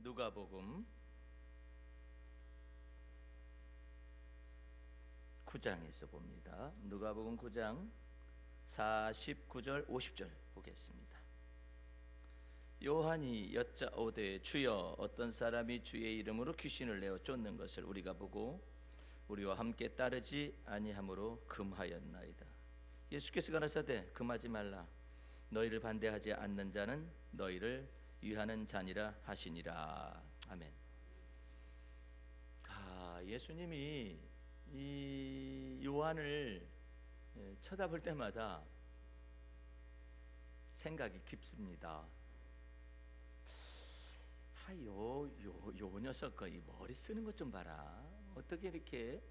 누가복음 9장에서 봅니다. 누가복음 9장 49절 50절 보겠습니다. 요한이 여짜오되 주여 어떤 사람이 주의 이름으로 귀신을 내어 쫓는 것을 우리가 보고 우리와 함께 따르지 아니함으로 금하였나이다. 예수께서 가라사대 금하지 말라. 너희를 반대하지 않는 자는 너희를 위하는 자니라 하시니라. 아멘. 예수님이 이 요한을 쳐다볼 때마다 생각이 깊습니다. 요 녀석 이 머리 쓰는 것 좀 봐라. 어떻게 이렇게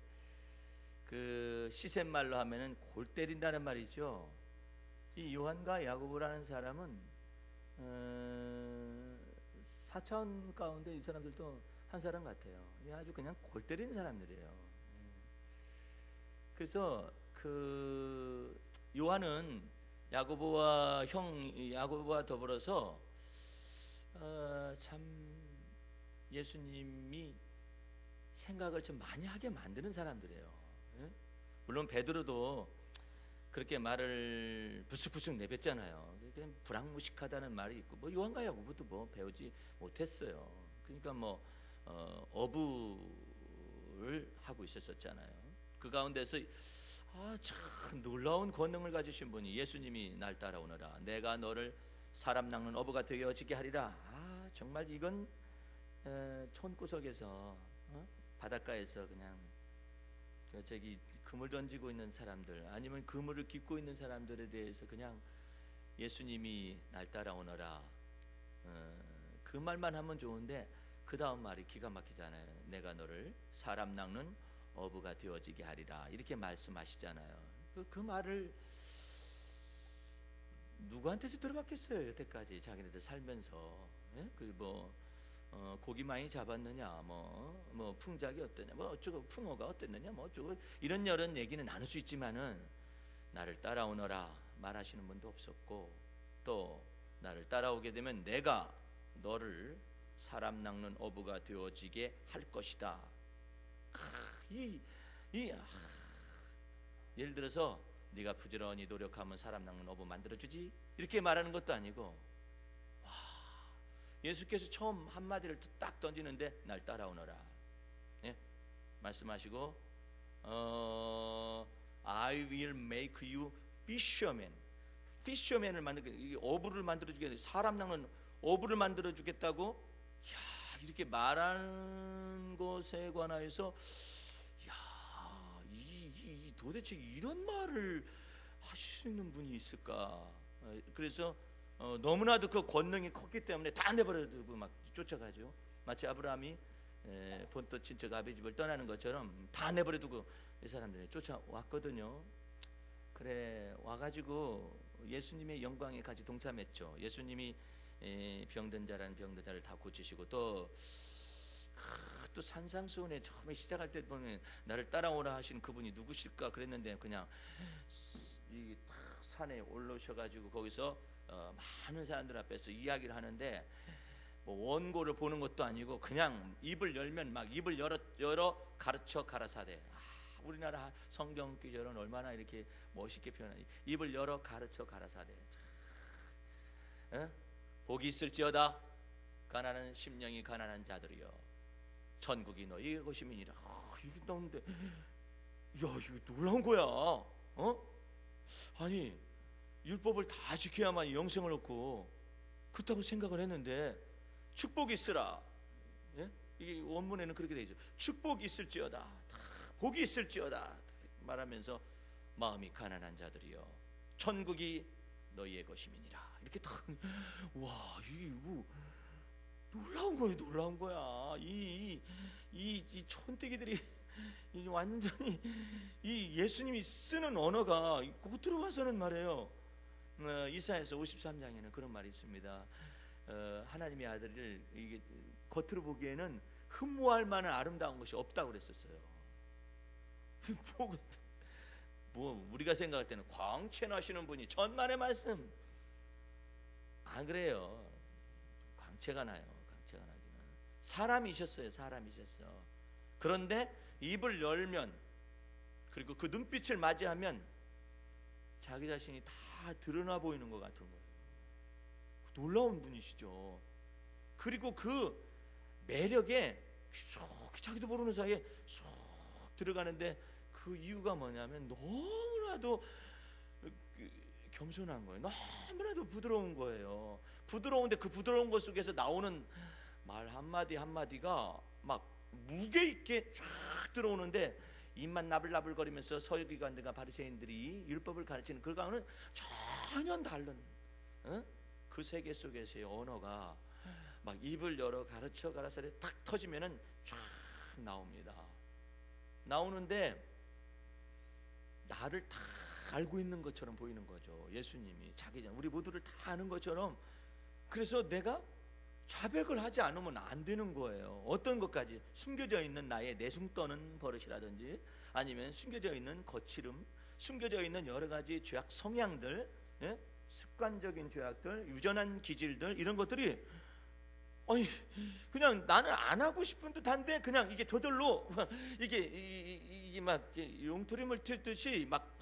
그 시샘말로 하면은 골 때린다는 말이죠. 이 요한과 야고보라는 사람은 4천 가운데 이 사람들도 한 사람 같아요. 아주 그냥 골 때리는 사람들이에요. 그래서 그 요한은 야고보와 야고보와 더불어서 참 예수님이 생각을 좀 많이 하게 만드는 사람들이에요. 물론 베드로도 그렇게 말을 부스부스 내뱉잖아요. 그냥 불황무식하다는 말이 있고, 뭐 요한과 야고보도 뭐 배우지 못했어요. 그러니까 뭐 어부를 하고 있었잖아요. 그 가운데서 참 놀라운 권능을 가지신 분이 예수님이 날 따라오너라. 내가 너를 사람 낚는 어부가 되어지게 하리라. 정말 이건 촌구석에서 바닷가에서 그냥 저기 그물 던지고 있는 사람들 아니면 그물을 깃고 있는 사람들에 대해서 그냥 예수님이 날 따라오너라. 그 말만 하면 좋은데 그 다음 말이 기가 막히잖아요. 내가 너를 사람 낚는 어부가 되어지게 하리라. 이렇게 말씀하시잖아요. 그 말을 누구한테서 들어봤겠어요? 여태까지 자기네들 살면서. 고기 많이 잡았느냐, 뭐 풍작이 어떠냐, 뭐 어쩌고 풍어가 어땠느냐, 뭐 어쩌고 이런 여러 얘기는 나눌 수 있지만은 나를 따라오너라 말하시는 분도 없었고, 또 나를 따라오게 되면 내가 너를 사람 낚는 어부가 되어지게 할 것이다. 예를 들어서 네가 부지런히 노력하면 사람 낚는 어부 만들어주지 이렇게 말하는 것도 아니고, 예수께서 처음 한마디를 딱 던지는데 날 따라오너라. 말씀하시고 I will make you fisherman. 피셔맨을 어부를 만들어주겠다. 사람 낚는 어부를 만들어주겠다고 이렇게 말하는 것에 관하여서 도대체 이런 말을 하시는 분이 있을까? 그래서 너무나도 그 권능이 컸기 때문에 다 내버려두고 막 쫓아가죠. 마치 아브라함이 본토 친척 아비 집을 떠나는 것처럼 다 내버려두고 이 사람들이 쫓아왔거든요. 그래 와가지고 예수님의 영광에 같이 동참했죠. 예수님이 병든 자를 다 고치시고 또 산상수훈에 처음에 시작할 때 보면 나를 따라오라 하신 그분이 누구실까 그랬는데 그냥 이 산에 올라오셔가지고 거기서 많은 사람들 앞에서 이야기를 하는데 뭐 원고를 보는 것도 아니고 그냥 입을 열면 막 입을 열어 가르쳐 가라사대. 우리나라 성경 기절은 얼마나 이렇게 멋있게 표현하니 입을 열어 가르쳐 가라사대. 복이 있을지어다 가난한 심령이 가난한 자들이여 천국이 너희의 것임이니라. 이게 나오는데 이거 놀라운 거야. 아니 율법을 다 지켜야만 영생을 얻고 그렇다고 생각을 했는데 축복이 있으라. 이게 원문에는 그렇게 되어 있죠. 축복이 있을지어다, 복이 있을지어다 말하면서 마음이 가난한 자들이여 천국이 너희의 것임이니라. 이렇게 딱 이게 놀라운 거야. 이 촌뜨기들이 완전히 이 예수님이 쓰는 언어가 곧 들어와서는 말이에요. 이사야서 53장에는 그런 말이 있습니다. 하나님의 아들을 이게 겉으로 보기에는 흠모할 만한 아름다운 것이 없다고 그랬었어요. 뭐 우리가 생각할 때는 광채나시는 분이 천만의 말씀 안 그래요. 광채가 나요. 광채가 나기는 사람이셨어요. 그런데 입을 열면, 그리고 그 눈빛을 맞이하면 자기 자신이 다 드러나 보이는 것 같은 거예요. 놀라운 분이시죠. 그리고 그 매력에 쏙 자기도 모르는 사이에 쏙 들어가는데, 그 이유가 뭐냐면 너무나도 겸손한 거예요. 너무나도 부드러운 거예요. 부드러운데 그 부드러운 것 속에서 나오는 말 한마디 한마디가 막 무게 있게 쫙 들어오는데, 입만 나불나불거리면서 서기관들과 바리새인들이 율법을 가르치는 그거와는 전혀 다른 그 세계 속에서의 언어가 막 입을 열어 가르쳐 가라사리 탁 터지면은 쫙 나오는데 나를 다 알고 있는 것처럼 보이는 거죠. 예수님이 자기 전 우리 모두를 다 아는 것처럼. 그래서 내가 자백을 하지 않으면 안 되는 거예요. 어떤 것까지, 숨겨져 있는 나의 내숭 떠는 버릇이라든지, 아니면 숨겨져 있는 거칠음, 숨겨져 있는 여러 가지 죄악 성향들, 습관적인 죄악들, 유전한 기질들, 이런 것들이 아니 그냥 나는 안 하고 싶은 듯한데 그냥 이게 저절로 이게 막 용토림을 틀듯이 막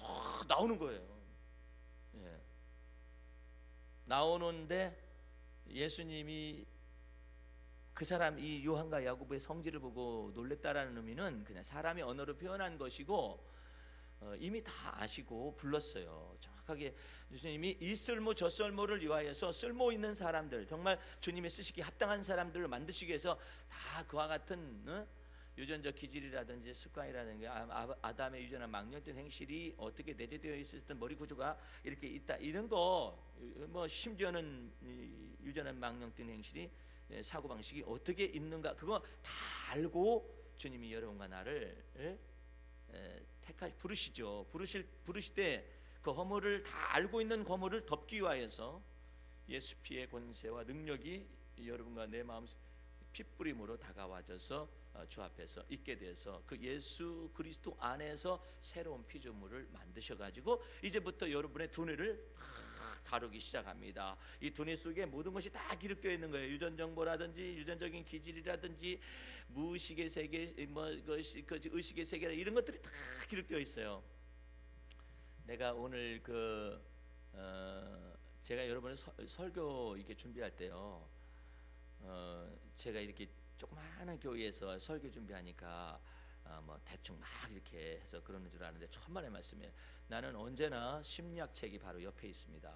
나오는 거예요. 나오는데 예수님이 그 사람, 이 요한과 야고보의 성질을 보고 놀랬다라는 의미는 그냥 사람의 언어로 표현한 것이고, 이미 다 아시고 불렀어요. 정확하게 예수님이 이 쓸모 저 쓸모를 위하여서 쓸모 있는 사람들, 정말 주님이 쓰시기 합당한 사람들을 만드시기 위해서 다 그와 같은 유전적 기질이라든지 습관이라든지 아담의 유전한 망령된 행실이 어떻게 내재되어 있었던 머리 구조가 이렇게 있다, 이런 거, 뭐 심지어는 유전한 망령된 행실이 사고방식이 어떻게 있는가, 그거 다 알고 주님이 여러분과 나를 부르시죠. 부르실 때 그 허물을 다 알고 있는 허물을 덮기 위하여서 예수 피의 권세와 능력이 여러분과 내 마음 핏부림으로 다가와져서 주 앞에서 있게 돼서 그 예수 그리스도 안에서 새로운 피조물을 만드셔가지고 이제부터 여러분의 두뇌를 다루기 시작합니다. 이 두뇌 속에 모든 것이 다 기록되어 있는 거예요. 유전 정보라든지 유전적인 기질이라든지 무의식의 세계, 뭐 의식의 세계라, 이런 것들이 다 기록되어 있어요. 내가 오늘 제가 여러분의 설교 이렇게 준비할 때요, 제가 이렇게 조그마한 교회에서 설교 준비하니까 뭐 대충 막 이렇게 해서 그러는 줄 아는데, 천만의 말씀이에요. 나는 언제나 심리학 책이 바로 옆에 있습니다.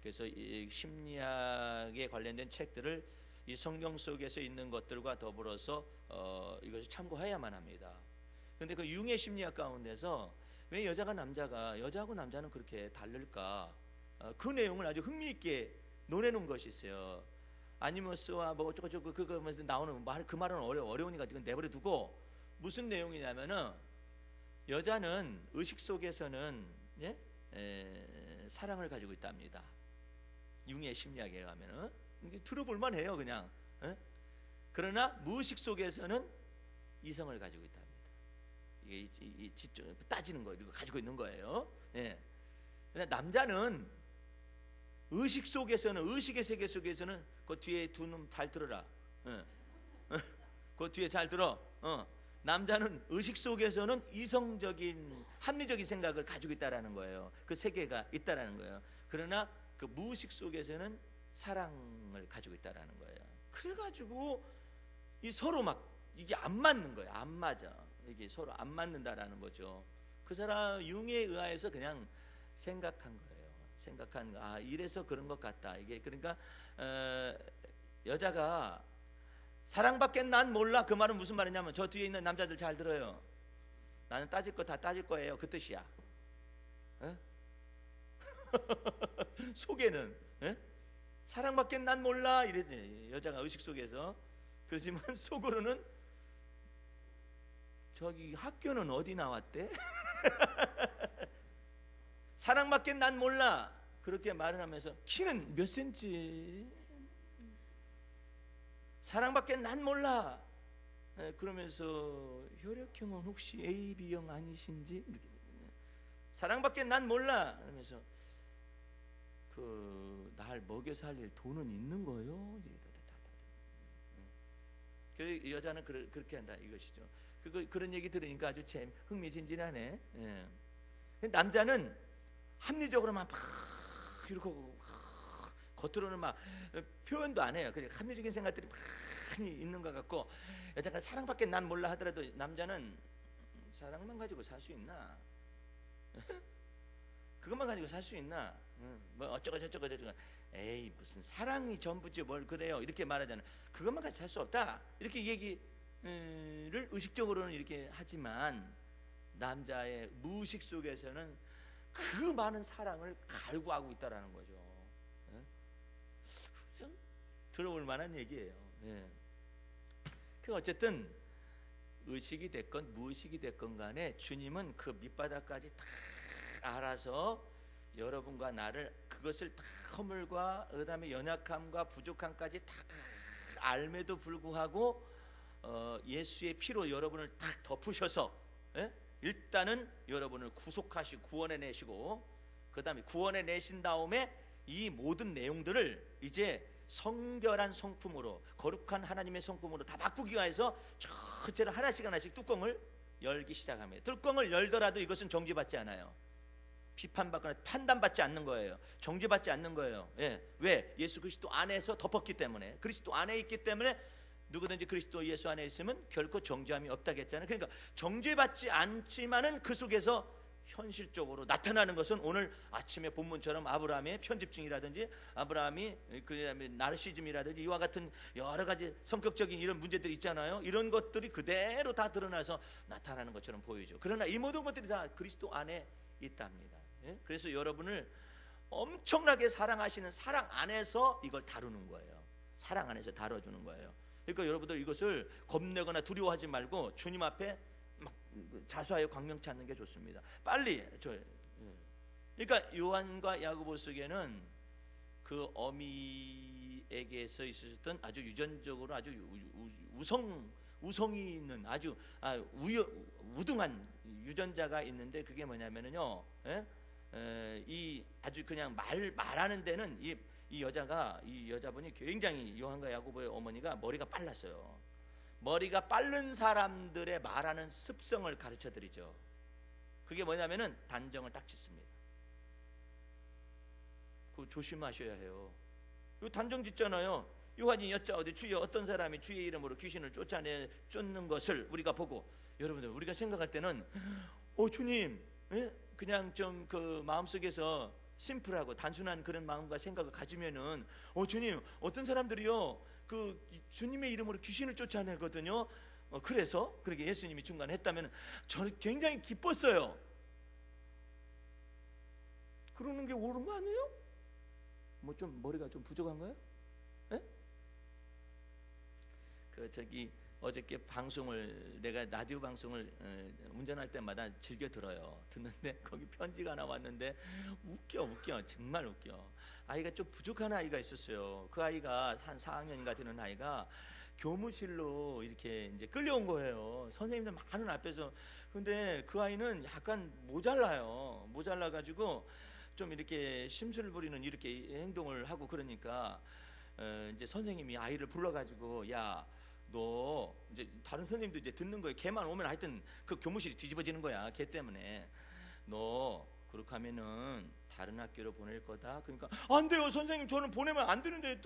그래서 이 심리학에 관련된 책들을 이 성경 속에서 있는 것들과 더불어서 이것을 참고해야만 합니다. 그런데 그 융의 심리학 가운데서 왜 여자하고 남자는 그렇게 다를까? 그 내용을 아주 흥미있게 논해놓은 것이 있어요. 아니머스와 뭐 어쩌고저쩌고 그거 나오는 그 말은 어려우니까 지금 내버려 두고, 무슨 내용이냐면은 여자는 의식 속에서는 사랑을 가지고 있답니다. 융의 심리학에 가면은 들어볼만 해요, 그냥. 그러나 무의식 속에서는 이성을 가지고 있답니다. 이게 따지는 거, 이거 가지고 있는 거예요. 남자는 의식 속에서는, 의식의 세계 속에서는, 그 뒤에 두 놈 잘 들어라. 그 뒤에 잘 들어. 남자는 의식 속에서는 이성적인 합리적인 생각을 가지고 있다라는 거예요. 그 세계가 있다라는 거예요. 그러나 그 무의식 속에서는 사랑을 가지고 있다라는 거예요. 그래가지고 이 서로 막 이게 안 맞는 거예요. 안 맞아. 이게 서로 안 맞는다라는 거죠. 그 사람 융에 의하여서 그냥 생각한 거예요. 이래서 그런 것 같다. 이게 그러니까 여자가 사랑밖에 난 몰라, 그 말은 무슨 말이냐면, 저 뒤에 있는 남자들 잘 들어요. 나는 따질 거 다 따질 거예요, 그 뜻이야. 속에는 사랑밖에 난 몰라 이러지, 여자가 의식 속에서. 그렇지만 속으로는 저기 학교는 어디 나왔대? 사랑밖에 난 몰라 그렇게 말을 하면서, 키는 몇 센치? 사랑밖에 난 몰라. 그러면서 혈액형은 혹시 AB형 아니신지? 사랑밖에 난 몰라. 그러면서 날 먹여 살릴 돈은 있는 거요? 그 여자는 그렇게 한다 이것이죠. 그런 얘기 들으니까 아주 참 흥미진진하네. 예. 남자는 합리적으로만 막 이렇게 겉으로는 막 표현도 안 해요. 그냥 합리적인 생각들이 많이 있는 것 같고, 여자가 사랑밖에 난 몰라 하더라도 남자는 사랑만 가지고 살 수 있나? 그것만 가지고 살 수 있나? 뭐 어쩌고 저쩌고 저쩌고. 에이 무슨 사랑이 전부지 뭘 그래요 이렇게 말하잖아. 그것만 가지고 살 수 없다 이렇게 얘기를 의식적으로는 이렇게 하지만, 남자의 무의식 속에서는 그 많은 사랑을 갈구하고 있다라는 거죠. 좀 들어볼 만한 얘기예요. 그 어쨌든 의식이 됐건 무의식이 됐건 간에 주님은 그 밑바닥까지 다 알아서 여러분과 나를, 그것을 다 허물과 그다음에 연약함과 부족함까지 다 알매도 불구하고 예수의 피로 여러분을 다 덮으셔서 일단은 여러분을 구속하시고 구원해 내시고, 그다음에 구원해 내신 다음에 이 모든 내용들을 이제 성결한 성품으로, 거룩한 하나님의 성품으로 다 바꾸기 위해서 전체로 하나씩 하나씩 뚜껑을 열기 시작합니다. 뚜껑을 열더라도 이것은 정죄받지 않아요. 비판받거나 판단받지 않는 거예요. 정죄받지 않는 거예요. 왜? 예수 그리스도 안에서 덮었기 때문에, 그리스도 안에 있기 때문에 누구든지 그리스도 예수 안에 있으면 결코 정죄함이 없다겠잖아요. 그러니까 정죄받지 않지만은 그 속에서 현실적으로 나타나는 것은 오늘 아침에 본문처럼 아브라함의 편집증이라든지 아브라함이 그다음에 나르시즘이라든지 이와 같은 여러 가지 성격적인 이런 문제들이 있잖아요. 이런 것들이 그대로 다 드러나서 나타나는 것처럼 보이죠. 그러나 이 모든 것들이 다 그리스도 안에 있답니다. 그래서 여러분을 엄청나게 사랑하시는 사랑 안에서 이걸 다루는 거예요. 사랑 안에서 다뤄주는 거예요. 그러니까 여러분들 이것을 겁내거나 두려워하지 말고 주님 앞에 막 자수하여 광명치 않는 게 좋습니다. 빨리 그러니까 요한과 야고보 속에는 그 어미에게서 있었던 아주 유전적으로 아주 우성이 있는 아주 우등한 유전자가 있는데, 그게 뭐냐면은요, 이 아주 그냥 말하는 데는 이 여자분이 굉장히, 요한과 야고보의 어머니가 머리가 빨랐어요. 머리가 빠른 사람들의 말하는 습성을 가르쳐 드리죠. 그게 뭐냐면은 단정을 딱 짓습니다. 그거 조심하셔야 해요. 이 단정 짓잖아요. 요한이 여짜오되 주여 어떤 사람이 주의 이름으로 귀신을 쫓는 것을 우리가 보고, 여러분들 우리가 생각할 때는 주님, 그냥 좀 그 마음속에서 심플하고 단순한 그런 마음과 생각을 가지면은 주님 어떤 사람들이요 그 주님의 이름으로 귀신을 쫓아내거든요. 그래서 그렇게 예수님이 중간에 했다면 저는 굉장히 기뻤어요. 그러는 게 옳은 거 아니에요? 뭐 좀 머리가 좀 부족한가요? 어저께 방송을, 내가 라디오 방송을 운전할 때마다 즐겨 들어요. 듣는데 거기 편지가 하나 왔는데 웃겨 정말 웃겨. 아이가 좀 부족한 아이가 있었어요. 그 아이가 한 4학년인가 되는 아이가 교무실로 이렇게 이제 끌려온 거예요. 선생님들 많은 앞에서. 근데 그 아이는 약간 모자라 가지고 좀 이렇게 심술 부리는 이렇게 행동을 하고, 그러니까 이제 선생님이 아이를 불러가지고 야, 너 이제 다른 선생님도 이제 듣는 거예요. 걔만 오면 하여튼 그 교무실이 뒤집어지는 거야. 걔 때문에. 너 그렇게 하면은 다른 학교로 보낼 거다. 그러니까 안 돼요 선생님, 저는 보내면 안 되는데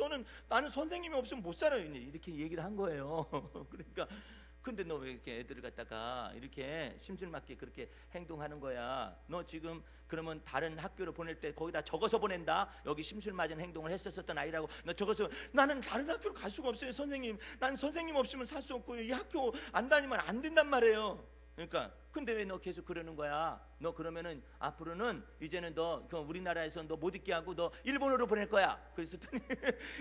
나는 선생님이 없으면 못 살아요. 이렇게 얘기를 한 거예요. 그러니까 근데 너 왜 이렇게 애들을 갖다가 이렇게 심술맞게 그렇게 행동하는 거야? 너 지금 그러면 다른 학교로 보낼 때 거기다 적어서 보낸다. 여기 심술맞은 행동을 했었던 아이라고 너 적어서. 나는 다른 학교로 갈 수가 없어요 선생님. 난 선생님 없으면 살 수 없고 이 학교 안 다니면 안 된단 말이에요. 그러니까 근데 왜 너 계속 그러는 거야? 너 그러면은 앞으로는 이제는 너 우리나라에서 너 못 있게 하고 너 일본으로 보낼 거야. 그래서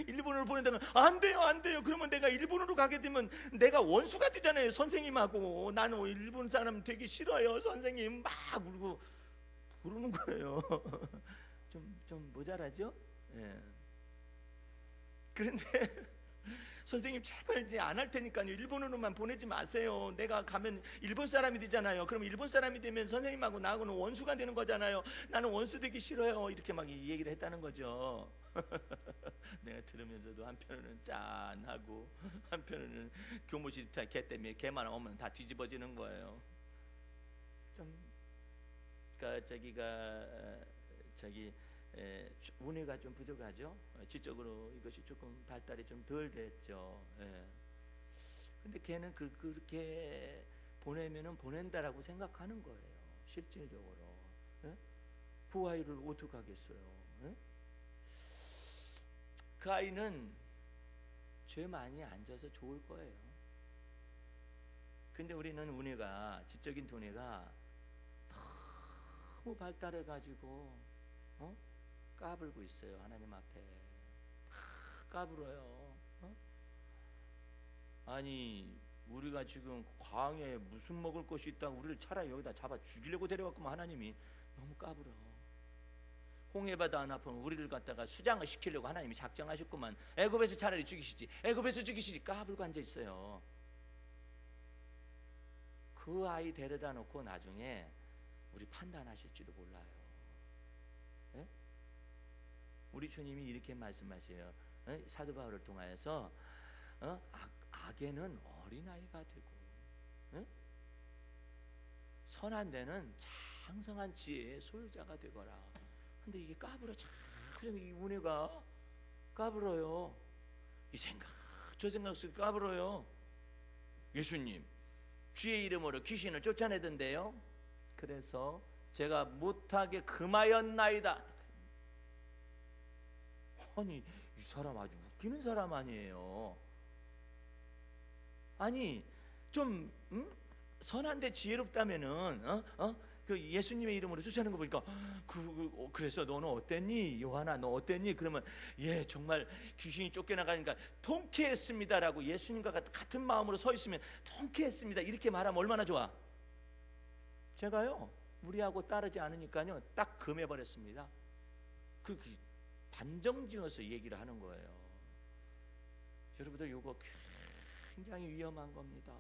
일본으로 보낸다면 안 돼요. 그러면 내가 일본으로 가게 되면 내가 원수가 되잖아요 선생님하고. 나는 일본 사람 되기 싫어요 선생님. 막 울고 그러는 거예요. 좀 모자라죠? 그런데 선생님 제발 이제 안 할 테니까요. 일본으로만 보내지 마세요. 내가 가면 일본 사람이 되잖아요. 그럼 일본 사람이 되면 선생님하고 나하고는 원수가 되는 거잖아요. 나는 원수 되기 싫어요. 이렇게 막 얘기를 했다는 거죠. 내가 들으면서도 한편으로는 짠하고 한편으로는 교무실 걔 때문에 걔만 오면 다 뒤집어지는 거예요. 좀 그러니까 운해가 좀 부족하죠. 지적으로 이것이 조금 발달이 좀 덜 됐죠. 근데 걔는 그렇게 보내면은 보낸다라고 생각하는 거예요. 실질적으로. 그 아이를 어떻게 하겠어요? 그 아이는 죄 많이 안 져서 좋을 거예요. 근데 우리는 운해가, 지적인 두뇌가 너무 발달해가지고 까불고 있어요. 하나님 앞에 까불어요. 아니 우리가 지금 광야에 무슨 먹을 것이 있다고 우리를 차라리 여기다 잡아 죽이려고 데려왔구만. 하나님이 너무 까불어. 홍해바다 안 아프면 우리를 갖다가 수장을 시키려고 하나님이 작정하셨구만. 애굽에서 차라리 죽이시지, 애굽에서 죽이시지. 까불고 앉아 있어요. 그 아이 데려다 놓고 나중에 우리 판단하실지도 몰라요. 네? 우리 주님이 이렇게 말씀하세요. 사도 바울을 통하여서 악에는 어린아이가 되고 선한 데는 장성한 지혜의 소유자가 되거라. 근데 이게 까불어. 참 이 운해가 까불어요. 이 생각 저 생각 속에 까불어요. 예수님 주의 이름으로 귀신을 쫓아내던데요. 그래서 제가 못하게 금하였나이다. 아니 이 사람 아주 웃기는 사람 아니에요. 아니 좀 선한데 지혜롭다면은 그 예수님의 이름으로 쫓아내는 거 보니까 그래서 너는 어땠니? 요한아 너 어땠니? 그러면 예 정말 귀신이 쫓겨나가니까 통쾌했습니다라고 예수님과 같은 마음으로 서 있으면 통쾌했습니다 이렇게 말하면 얼마나 좋아. 제가요 무리하고 따르지 않으니까요 딱 금해버렸습니다. 그 단정지어서 얘기를 하는 거예요. 여러분들 요거 굉장히 위험한 겁니다.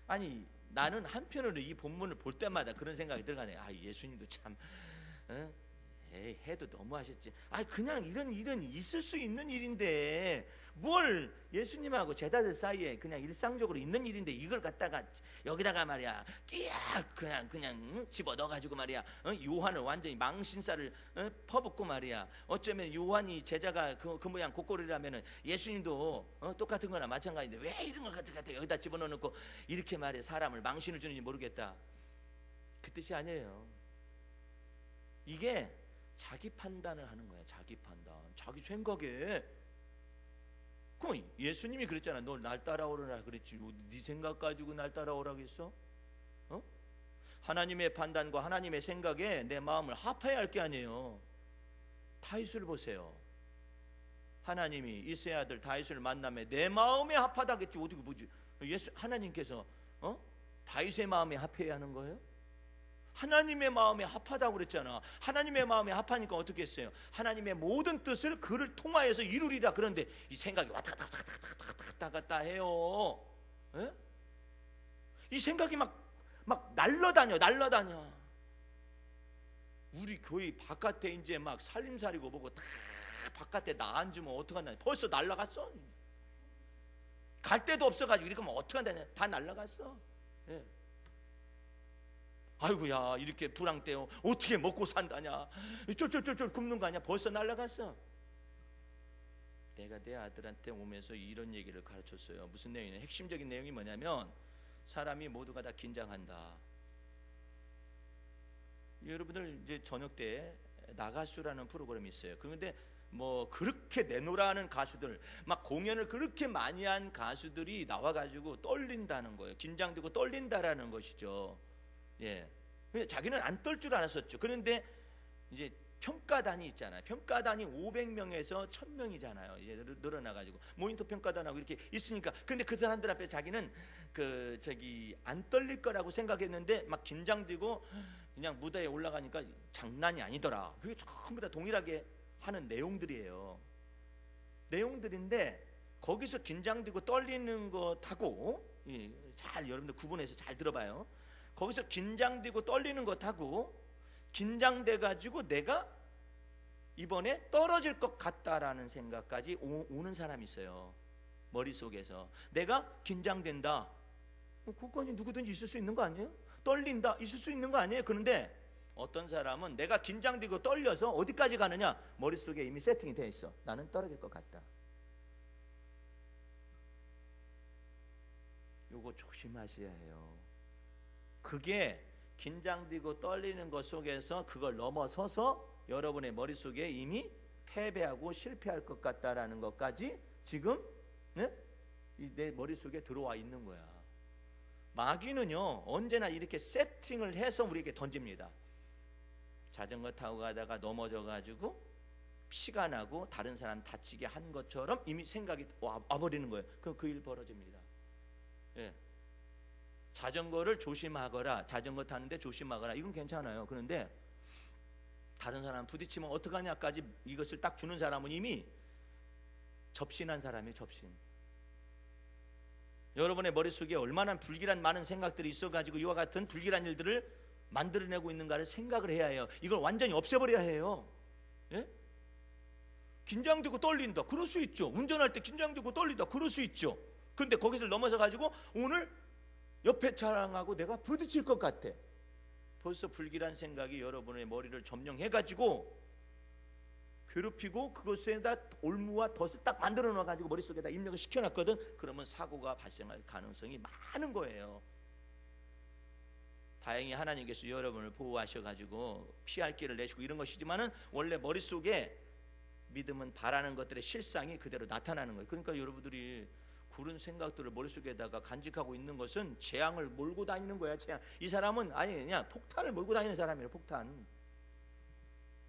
아니 나는 한편으로 이 본문을 볼 때마다 그런 생각이 들어가네요. 아 예수님도 참 해도 너무 하셨지. 아 그냥 이런 일은 있을 수 있는 일인데 뭘 예수님하고 제자들 사이에 그냥 일상적으로 있는 일인데 이걸 갖다가 여기다가 말이야 끼야 그냥 집어 넣어가지고 말이야 요한을 완전히 망신살을 퍼붓고 말이야. 어쩌면 요한이 제자가 그 모양 고꼬리라면은 예수님도 똑같은 거나 마찬가지인데 왜 이런 걸 갖다 여기다 집어넣어놓고 이렇게 말이야 사람을 망신을 주는지 모르겠다. 그 뜻이 아니에요. 이게 자기 판단을 하는 거야. 자기 판단, 자기 생각에. 그럼 예수님이 그랬잖아. 너 날 따라오라 그랬지. 네 생각 가지고 날 따라오라고 했어? 하나님의 판단과 하나님의 생각에 내 마음을 합해야 할 게 아니에요. 다윗을 보세요. 하나님이 이새의 아들 다윗을 만나면 내 마음에 합하다겠지. 어떻게 보지? 하나님께서 다윗의 마음에 합해야 하는 거예요? 하나님의 마음에 합하다고 그랬잖아. 하나님의 마음에 합하니까 어떻게 했어요? 하나님의 모든 뜻을 그를 통하여서 이루리라. 그런데 이 생각이 왔다 갔다 해요. 에? 이 생각이 막 날라다녀. 우리 교회 바깥에 이제 막 살림살이고 보고 다 바깥에 나앉으면 어떡하냐. 벌써 날라갔어. 갈 데도 없어가지고 이렇게 하면 어떡하냐. 다 날라갔어. 예. 아이고야 이렇게 불황 때요 어떻게 먹고 산다냐 쫄쫄쫄쫄 굶는 거 아니야. 벌써 날라갔어. 내가 내 아들한테 오면서 이런 얘기를 가르쳤어요. 무슨 내용이냐. 핵심적인 내용이 뭐냐면 사람이 모두가 다 긴장한다. 여러분들 이제 저녁 때 나가수라는 프로그램이 있어요. 그런데 뭐 그렇게 내노라는 가수들 막 공연을 그렇게 많이 한 가수들이 나와가지고 떨린다는 거예요. 긴장되고 떨린다라는 것이죠. 예, 자기는 안 떨 줄 알았었죠. 그런데 이제 평가단이 있잖아요. 평가단이 500명에서 1000명이잖아요. 이제 늘어나가지고 모니터 평가단하고 이렇게 있으니까. 근데 그 사람들 앞에 자기는 안 떨릴 거라고 생각했는데 막 긴장되고 그냥 무대에 올라가니까 장난이 아니더라. 그게 전부 다 동일하게 하는 내용들이에요. 내용들인데 거기서 긴장되고 떨리는 것하고, 잘 여러분들 구분해서 잘 들어봐요. 거기서 긴장되고 떨리는 것하고 긴장돼 가지고 내가 이번에 떨어질 것 같다라는 생각까지 오는 사람이 있어요. 머릿속에서 내가 긴장된다, 그거는 누구든지 있을 수 있는 거 아니에요? 떨린다, 있을 수 있는 거 아니에요? 그런데 어떤 사람은 내가 긴장되고 떨려서 어디까지 가느냐, 머릿속에 이미 세팅이 돼 있어. 나는 떨어질 것 같다. 요거 조심하셔야 해요. 그게 긴장되고 떨리는 것 속에서 그걸 넘어서서 여러분의 머릿속에 이미 패배하고 실패할 것 같다라는 것까지 지금 내 머릿속에 들어와 있는 거야. 마귀는요 언제나 이렇게 세팅을 해서 우리에게 던집니다. 자전거 타고 가다가 넘어져 가지고 피가 나고 다른 사람 다치게 한 것처럼 이미 생각이 와버리는 거예요. 그럼 그 일 벌어집니다. 예. 자전거를 조심하거라, 자전거 타는데 조심하거라, 이건 괜찮아요. 그런데 다른 사람 부딪히면 어떡하냐까지 이것을 딱 주는 사람은 이미 접신한 사람이에요. 접신. 여러분의 머릿속에 얼마나 불길한 많은 생각들이 있어가지고 이와 같은 불길한 일들을 만들어내고 있는가를 생각을 해야 해요. 이걸 완전히 없애버려야 해요. 예? 긴장되고 떨린다, 그럴 수 있죠. 운전할 때 긴장되고 떨린다, 그럴 수 있죠. 근데 거기서 넘어서 가지고 오늘 옆에 차량하고 내가 부딪힐 것 같아. 벌써 불길한 생각이 여러분의 머리를 점령해 가지고 괴롭히고 그것에다 올무와 덫을 딱 만들어 놓아 가지고 머릿속에다 입력을 시켜 놨거든. 그러면 사고가 발생할 가능성이 많은 거예요. 다행히 하나님께서 여러분을 보호하셔 가지고 피할 길을 내시고 이런 것이지만은 원래 머릿속에 믿음은 바라는 것들의 실상이 그대로 나타나는 거예요. 그러니까 여러분들이 그런 생각들을 머릿속에다가 간직하고 있는 것은 재앙을 몰고 다니는 거야. 재앙. 이 사람은 아니 그냥 폭탄을 몰고 다니는 사람이에요. 폭탄.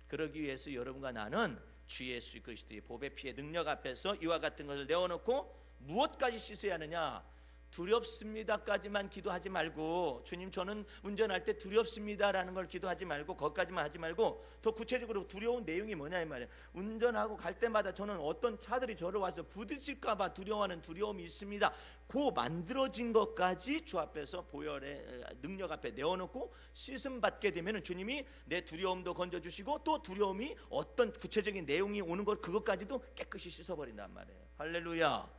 그러기 위해서 여러분과 나는 주 예수 그리스도의 보배 피의 능력 앞에서 이와 같은 것을 내어놓고 무엇까지 씻어야 하느냐, 두렵습니다까지만 기도하지 말고, 주님 저는 운전할 때 두렵습니다라는 걸 기도하지 말고 거기까지만 하지 말고 더 구체적으로 두려운 내용이 뭐냐 이 말이에요. 운전하고 갈 때마다 저는 어떤 차들이 저를 와서 부딪힐까 봐 두려워하는 두려움이 있습니다. 그 만들어진 것까지 주 앞에서 보혈의 능력 앞에 내어놓고 씻음 받게 되면 주님이 내 두려움도 건져주시고 또 두려움이 어떤 구체적인 내용이 오는 것 그것까지도 깨끗이 씻어버린단 말이에요. 할렐루야.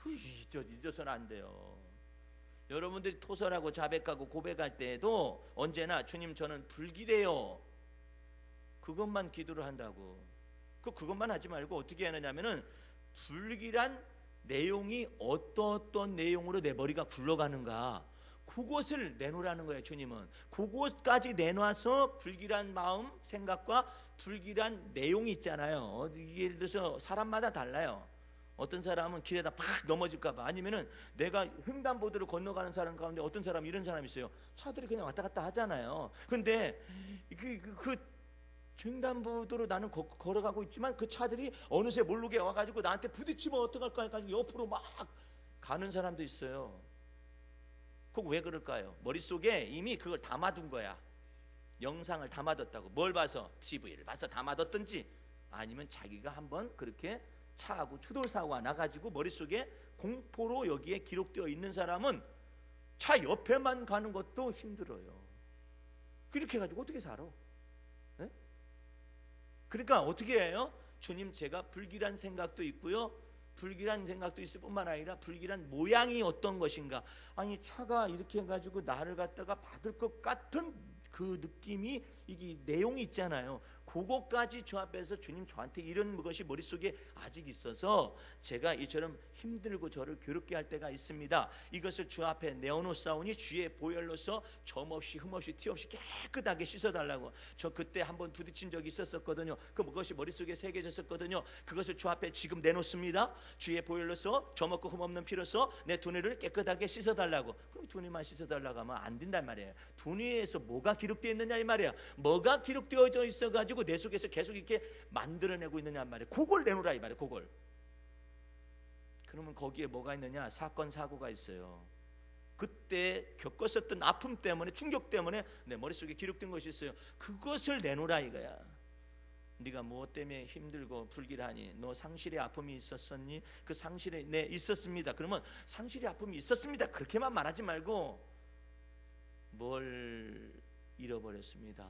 잊어서는 안 돼요. 여러분들이 토설하고 자백하고 고백할 때에도 언제나 주님 저는 불길해요, 그것만 기도를 한다고. 그것만 하지 말고 어떻게 하느냐면은 불길한 내용이 어떤 내용으로 내 머리가 굴러가는가 그것을 내놓으라는 거예요. 주님은 그것까지 내놔서 불길한 마음 생각과 불길한 내용이 있잖아요. 예를 들어서 사람마다 달라요. 어떤 사람은 길에다 팍 넘어질까 봐, 아니면은 내가 횡단보도를 건너가는 사람 가운데 어떤 사람 이런 사람이 있어요. 차들이 그냥 왔다 갔다 하잖아요. 근데 그 횡단보도로 나는 걸어가고 있지만 그 차들이 어느새 모르게 와가지고 나한테 부딪히면 어떡할까 해가지고 옆으로 막 가는 사람도 있어요. 그거 왜 그럴까요? 머릿속에 이미 그걸 담아둔 거야. 영상을 담아뒀다고. 뭘 봐서? TV를 봐서 담아뒀든지 아니면 자기가 한번 그렇게 차하고 추돌사고가 나가지고 머릿속에 공포로 여기에 기록되어 있는 사람은 차 옆에만 가는 것도 힘들어요. 그렇게 해가지고 어떻게 살아? 네? 그러니까 어떻게 해요? 주님 제가 불길한 생각도 있고요, 불길한 생각도 있을 뿐만 아니라 불길한 모양이 어떤 것인가, 아니 차가 이렇게 해가지고 나를 갖다가 받을 것 같은 그 느낌이 이게 내용이 있잖아요. 그거까지 저 앞에서 주님 저한테 이런 것이 머릿속에 아직 있어서 제가 이처럼 힘들고 저를 괴롭게 할 때가 있습니다. 이것을 주 앞에 내어놓사오니 주의 보혈로서 점없이 흠없이 티없이 깨끗하게 씻어달라고. 저 그때 한번 부딪힌 적이 있었거든요. 그것이 머릿속에 새겨졌었거든요. 그것을 주 앞에 지금 내놓습니다. 주의 보혈로서 점없고 흠없는 피로서 내 두뇌를 깨끗하게 씻어달라고. 그럼 두뇌만 씻어달라고 하면 안 된단 말이에요. 두뇌에서 뭐가 기록되어 있느냐 이 말이야. 뭐가 기록되어져 있어가지고 내 속에서 계속 이렇게 만들어내고 있느냐 말이에요. 그걸 내놓으라 이 말이에요. 그걸. 그러면 거기에 뭐가 있느냐? 사건 사고가 있어요. 그때 겪었었던 아픔 때문에, 충격 때문에 내 머릿속에 기록된 것이 있어요. 그것을 내놓으라 이거야. 네가 무엇 때문에 힘들고 불길하니? 너 상실의 아픔이 있었었니? 그 상실에 네 있었습니다. 그러면 상실의 아픔이 있었습니다. 그렇게만 말하지 말고 뭘 잃어버렸습니다.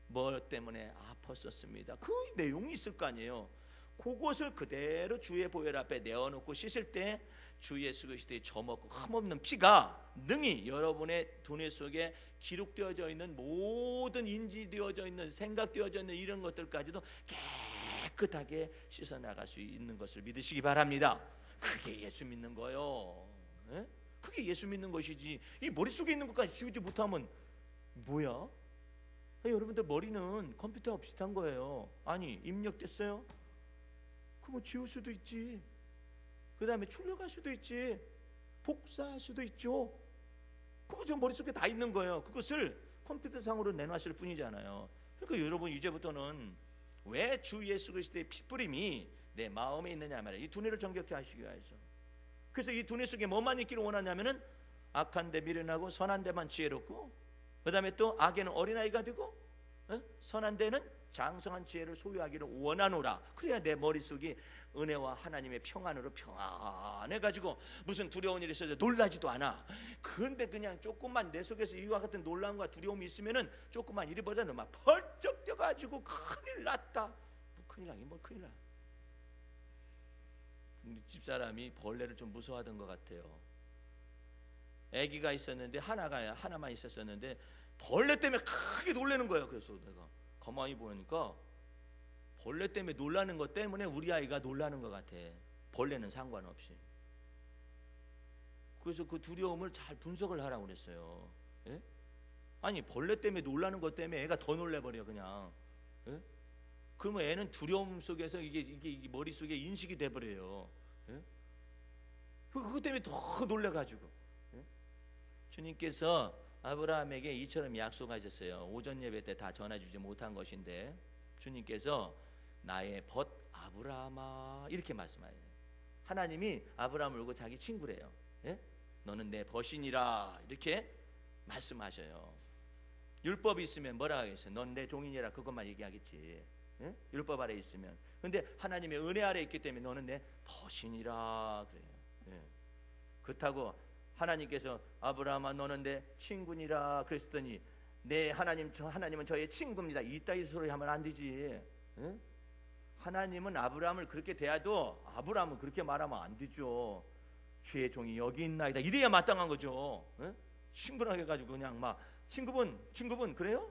뭐 때문에 아팠었습니다. 그 내용이 있을 거 아니에요. 그것을 그대로 주의 보혈 앞에 내어놓고 씻을 때 주 예수 그리스도의 점없고 흠없는 피가 능히 여러분의 두뇌 속에 기록되어져 있는 모든 인지되어져 있는 생각되어져 있는 이런 것들까지도 깨끗하게 씻어나갈 수 있는 것을 믿으시기 바랍니다. 그게 예수 믿는 거요. 예? 그게 예수 믿는 것이지. 이 머릿속에 있는 것까지 지우지 못하면 뭐야? 여러분들 머리는 컴퓨터와 비슷한 거예요. 아니 입력됐어요? 그럼 지울 수도 있지. 그 다음에 출력할 수도 있지. 복사할 수도 있죠. 그거 좀 머릿속에 다 있는 거예요. 그것을 컴퓨터상으로 내놨을 뿐이잖아요. 그러니까 여러분 이제부터는 왜 주 예수 그리스도의 피뿌림이 내 마음에 있느냐 말이에요. 이 두뇌를 정결케 하시기 위해서. 그래서 이 두뇌 속에 뭐만 있기를 원하냐면은 악한 데 미련하고 선한 데만 지혜롭고, 그 다음에 또 악에는 어린아이가 되고 선한 데는 장성한 지혜를 소유하기를 원하노라. 그래야 내 머릿속이 은혜와 하나님의 평안으로 평안해가지고 무슨 두려운 일이 있어도 놀라지도 않아. 그런데 그냥 조금만 내 속에서 이와 같은 놀라움과 두려움이 있으면은 조금만 일이 보다 막 펄쩍 뛰어가지고 큰일 났다. 뭐 큰일 나긴 뭐 큰일 나. 집사람이 벌레를 좀 무서워하던 것 같아요. 아기가 있었는데 하나만 있었었는데 벌레 때문에 크게 놀라는 거예요. 그래서 내가 가만히 보니까 벌레 때문에 놀라는 것 때문에 우리 아이가 놀라는 것 같아. 벌레는 상관없이. 그래서 그 두려움을 잘 분석을 하라고 그랬어요. 예? 아니 벌레 때문에 놀라는 것 때문에 애가 더 놀래버려 그냥. 예? 그러면 애는 두려움 속에서 이게 머릿속에 인식이 돼버려요. 예? 그것 때문에 더 놀래가지고. 예? 주님께서 아브라함에게 이처럼 약속하셨어요. 오전 예배 때 다 전해주지 못한 것인데 주님께서 나의 벗 아브라함아 이렇게 말씀하세요. 하나님이 아브라함을 보고 자기 친구래요. 예? 너는 내 벗이니라 이렇게 말씀하셔요. 율법이 있으면 뭐라 하겠어요? 넌 내 종이니라 그것만 얘기하겠지. 예? 율법 아래 있으면. 근데 하나님의 은혜 아래 있기 때문에 너는 내 벗이니라 그래요. 예. 그렇다고 하나님께서 아브라함아 너는 내 친구니라 그랬더니 내 하나님은 저의 친구입니다. 이따위 소리 하면 안 되지. 예? 하나님은 아브라함을 그렇게 대해도 아브라함은 그렇게 말하면 안 되죠. 주의 종이 여기 있나이다 이래야 마땅한 거죠. 예? 친근하게 가지고 그냥 막 친구분 그래요?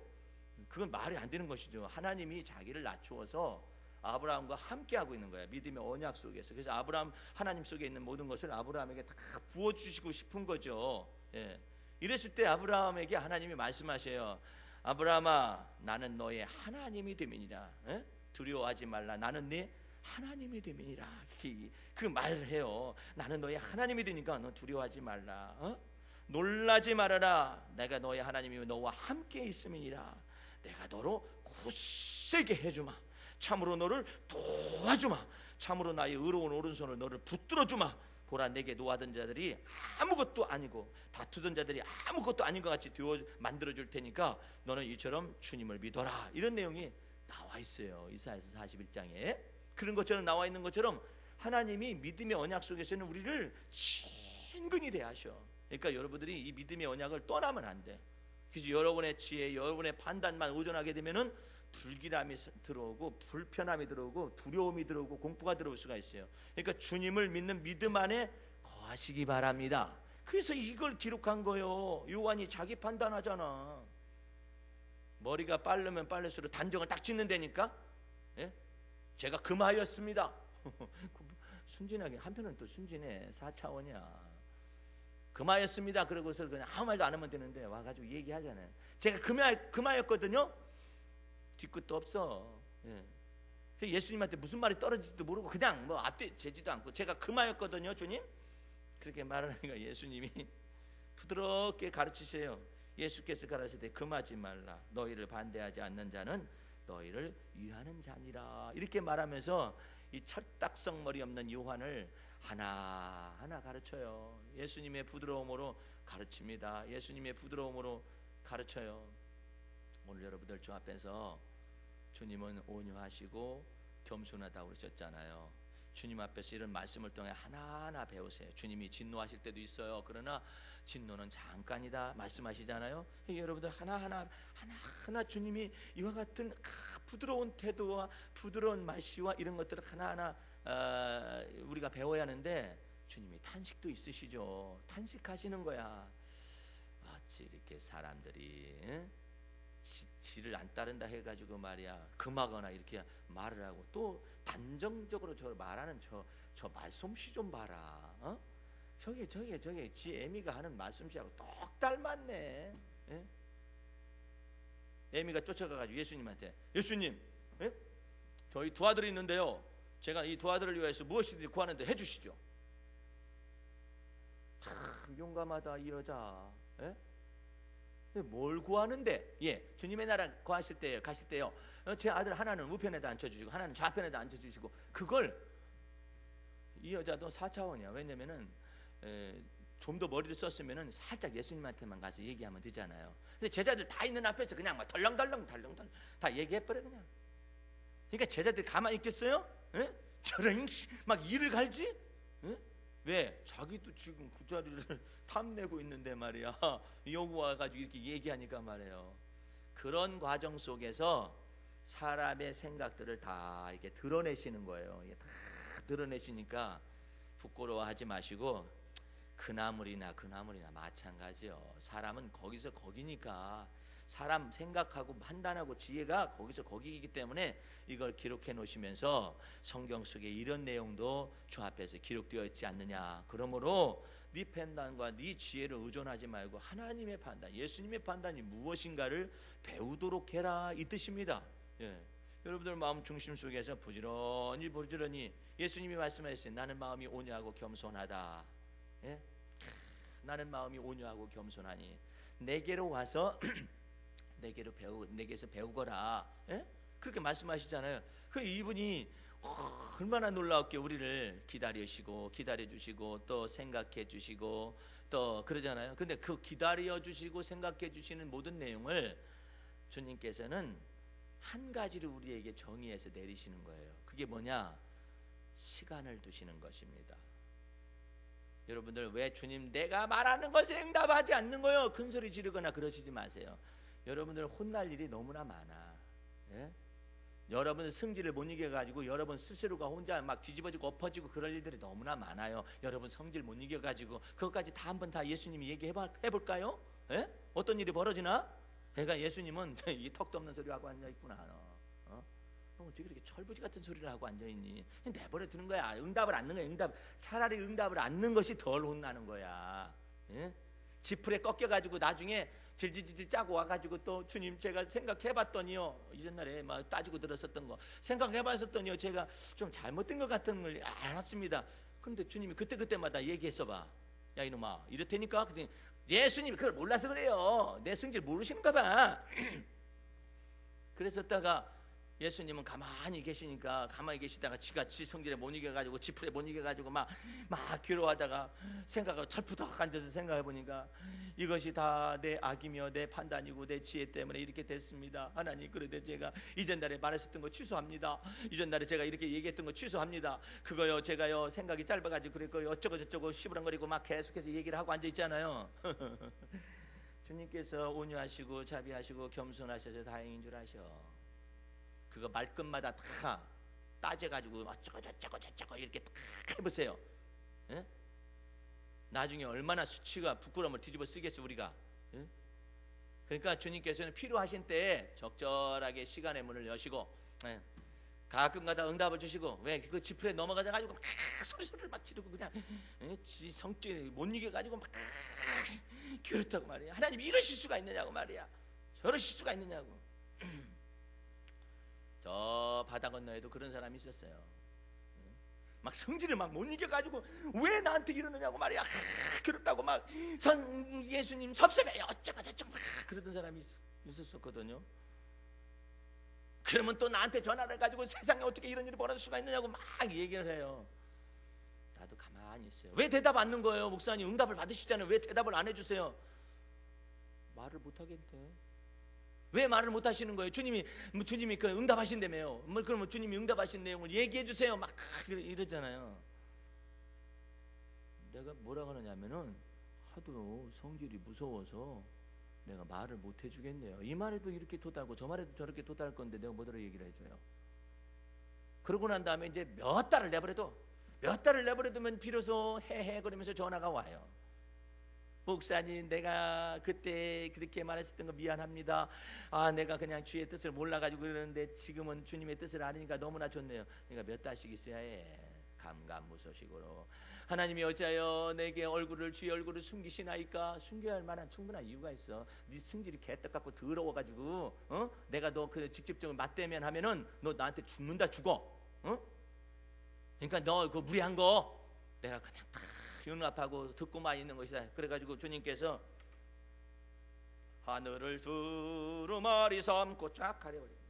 그건 말이 안 되는 것이죠. 하나님이 자기를 낮추어서 아브라함과 함께 하고 있는 거야. 믿음의 언약 속에서. 그래서 하나님 속에 있는 모든 것을 아브라함에게 다 부어주시고 싶은 거죠. 예. 이랬을 때 아브라함에게 하나님이 말씀하셔요. 아브라함아 나는 너의 하나님이 됨이니라. 예? 두려워하지 말라. 나는 네 하나님이 됨이니라. 그 말을 해요. 나는 너의 하나님이 되니까 너 두려워하지 말라. 놀라지 말아라. 내가 너의 하나님이며 너와 함께 있음이니라. 내가 너로 굳세게 해주마. 참으로 너를 도와주마. 참으로 나의 의로운 오른손을 너를 붙들어주마. 보라 내게 노하던 자들이 아무것도 아니고 다투던 자들이 아무것도 아닌 것 같이 만들어줄 테니까 너는 이처럼 주님을 믿어라. 이런 내용이 나와 있어요. 이사야서 41장에 그런 것처럼 나와 있는 것처럼 하나님이 믿음의 언약 속에서는 우리를 친근히 대하셔. 그러니까 여러분들이 이 믿음의 언약을 떠나면 안 돼. 그래서 여러분의 지혜, 여러분의 판단만 의존하게 되면은 불길함이 들어오고 불편함이 들어오고 두려움이 들어오고 공포가 들어올 수가 있어요. 그러니까 주님을 믿는 믿음 안에 거하시기 바랍니다. 그래서 이걸 기록한 거예요. 요한이 자기 판단하잖아. 머리가 빠르면 빠를수록 단정을 딱 짓는다니까. 예? 제가 금하였습니다. 순진하게 한편은 또 순진해. 4차원이야. 금하였습니다. 그러고서 그냥 아무 말도 안 하면 되는데 와가지고 얘기하잖아요. 제가 금하였거든요. 뒤끝도 없어. 예. 예수님한테 무슨 말이 떨어질지도 모르고 그냥 뭐 앞뒤 재지도 않고 제가 금하였거든요, 주님. 그렇게 말하니까 예수님이 부드럽게 가르치세요. 예수께서 가르치되 금하지 말라. 너희를 반대하지 않는 자는 너희를 위하는 자니라. 이렇게 말하면서 이 철딱성머리 없는 요한을 하나하나 가르쳐요. 예수님의 부드러움으로 가르칩니다. 예수님의 부드러움으로 가르쳐요. 오늘 여러분들 주 앞에서 주님은 온유하시고 겸손하다고 그러셨잖아요. 주님 앞에서 이런 말씀을 통해 하나하나 배우세요. 주님이 진노하실 때도 있어요. 그러나 진노는 잠깐이다 말씀하시잖아요. 여러분들 하나하나 주님이 이와 같은 부드러운 태도와 부드러운 말씨와 이런 것들을 하나하나 우리가 배워야 하는데, 주님이 탄식도 있으시죠. 탄식하시는 거야. 어찌 이렇게 사람들이 지를 안 따른다 해가지고 말이야 금하거나 이렇게 말을 하고, 또 단정적으로 저 말하는 저 말솜씨 좀 봐라. 저게 지 애미가 하는 말솜씨하고 똑 닮았네. 예? 애미가 쫓아가가지고 예수님한테, 예수님, 예? 저희 두 아들이 있는데요, 제가 이 두 아들을 위해서 무엇이든지 구하는데 해주시죠. 참 용감하다 이 여자. 예? 뭘 구하는데? 예, 주님의 나라 가실 때요, 제 아들 하나는 우편에다 앉혀주시고 하나는 좌편에다 앉혀주시고, 그걸 이 여자도 4차원이야. 왜냐면은 좀 더 머리를 썼으면은 살짝 예수님한테만 가서 얘기하면 되잖아요. 근데 제자들 다 있는 앞에서 그냥 막 덜렁덜렁 다 얘기해버려 그냥. 그러니까 제자들이 가만히 있겠어요? 예? 저런 막 이를 갈지? 예? 왜? 자기도 지금 그 자리를 탐내고 있는데 말이야. 여기 와가지고 이렇게 얘기하니까 말이에요. 그런 과정 속에서 사람의 생각들을 다 이렇게 드러내시는 거예요. 이게 다 드러내시니까 부끄러워하지 마시고, 그나물이나 마찬가지요. 사람은 거기서 거기니까, 사람 생각하고 판단하고 지혜가 거기서 거기이기 때문에 이걸 기록해 놓으시면서 성경 속에 이런 내용도 주 앞에서 기록되어 있지 않느냐. 그러므로 네 판단과 네 지혜를 의존하지 말고 하나님의 판단, 예수님의 판단이 무엇인가를 배우도록 해라, 이 뜻입니다. 예. 여러분들 마음 중심 속에서 부지런히 예수님이 말씀하셨어요. 나는 마음이 온유하고 겸손하다. 예? 나는 마음이 온유하고 겸손하니 내게로 와서 내게서 배우거라. 예? 그렇게 말씀하시잖아요. 그 이분이 얼마나 놀라웠게 우리를 기다려주시고 또 생각해주시고 또 그러잖아요. 근데 그 기다려주시고 생각해주시는 모든 내용을 주님께서는 한 가지를 우리에게 정의해서 내리시는 거예요. 그게 뭐냐? 시간을 두시는 것입니다. 여러분들 왜 주님 내가 말하는 것에 응답하지 않는 거요? 큰소리 지르거나 그러시지 마세요. 여러분들 혼날 일이 너무나 많아. 예? 여러분 승질을 못 이겨가지고 여러분 스스로가 혼자 막 뒤집어지고 엎어지고 그럴 일들이 너무나 많아요. 여러분 성질 못 이겨가지고 그것까지 다 한번 다 예수님이 얘기해볼까요? 예? 어떤 일이 벌어지나? 그러니까 예수님은 이 턱도 없는 소리 하고 앉아있구나. 너 어떻게 그렇게 철부지 같은 소리를 하고 앉아있니? 내버려 두는 거야. 응답을 않는 거야. 차라리 응답을 않는 것이 덜 혼나는 거야. 예? 지풀에 꺾여가지고 나중에 질질질 짜고 와가지고 또 주님 제가 생각해봤더니요, 이전날에 막 따지고 들었었던 거 생각해봤었더니요, 제가 좀 잘못된 것 같은 걸 알았습니다. 그런데 주님이 그때마다 얘기했어봐. 야 이놈아 이렇다니까. 예수님이 그걸 몰라서 그래요. 내 성질 모르시는가 봐. 그랬었다가 예수님은 가만히 계시다가 지가 지 성질에 못 이겨가지고 지풀에 못 이겨가지고 막 괴로워하다가 생각하고 철푸덕 앉아서 생각해보니까 이것이 다 내 악이며 내 판단이고 내 지혜 때문에 이렇게 됐습니다. 하나님, 그래도 제가 이전날에 말했었던 거 취소합니다. 이전날에 제가 이렇게 얘기했던 거 취소합니다. 그거요 제가요 생각이 짧아가지고 그랬고요 어쩌고 저쩌고 시부렁거리고 막 계속해서 얘기를 하고 앉아있잖아요. 주님께서 온유하시고 자비하시고 겸손하셔서 다행인 줄 아셔. 그거 말끝마다 다 따져가지고 어쩌고 저쩌고 이렇게 다 해보세요. 예? 나중에 얼마나 수치가 부끄러움을 뒤집어 쓰겠어 우리가. 예? 그러니까 주님께서는 필요하신 때에 적절하게 시간의 문을 여시고, 예? 가끔가다 응답을 주시고, 왜 그 지푸에 넘어가가지고 막 소리를 막 지르고 그냥, 예? 지 성질 못 이겨가지고 막 그렇다고 말이야. 하나님 이러실 수가 있느냐고 말이야. 저러실 수가 있느냐고. 저 바다 건너에도 그런 사람이 있었어요. 막 성질을 막 못 이겨가지고 왜 나한테 이러느냐고 말이야. 그렇다고 막 예수님 섭섭해요 어쩌고 저쩌고 막 그러던 사람이 있었거든요. 그러면 또 나한테 전화를 해가지고 세상에 어떻게 이런 일이 벌어질 수가 있느냐고 막 얘기를 해요. 나도 가만히 있어요. 왜 대답 안 하는 거예요? 목사님 응답을 받으시잖아요. 왜 대답을 안 해주세요? 말을 못 하겠대. 왜 말을 못 하시는 거예요? 주님이 그 응답하신다며요. 그러면 주님이 응답하신 내용을 얘기해 주세요. 막 이러잖아요. 내가 뭐라 그러냐면은 하도 성질이 무서워서 내가 말을 못 해주겠네요. 이 말에도 이렇게 도달하고 저 말에도 저렇게 도달할 건데 내가 뭐더러 얘기를 해줘요. 그러고 난 다음에 이제 몇 달을 내버려두면 비로소 헤헤 그러면서 전화가 와요. 목사님, 내가 그때 그렇게 말했었던 거 미안합니다. 내가 그냥 주의 뜻을 몰라가지고 그러는데 지금은 주님의 뜻을 아니니까 너무나 좋네요. 그러니까 몇 달씩 있어야 해. 감감무소식으로 하나님이 어찌하여 내게 주의 얼굴을 숨기시나이까? 숨겨야 할 만한 충분한 이유가 있어. 네 성질이 개떡 같고 더러워가지고 내가 너 그 직접적으로 맞대면 하면은 너 나한테 죽어. 그러니까 너 그 무리한 거 내가 그냥 다 용납하고 듣고만 있는 것이다. 그래가지고 주님께서 하늘을 두루마리 삼고 쫙 가려버려요.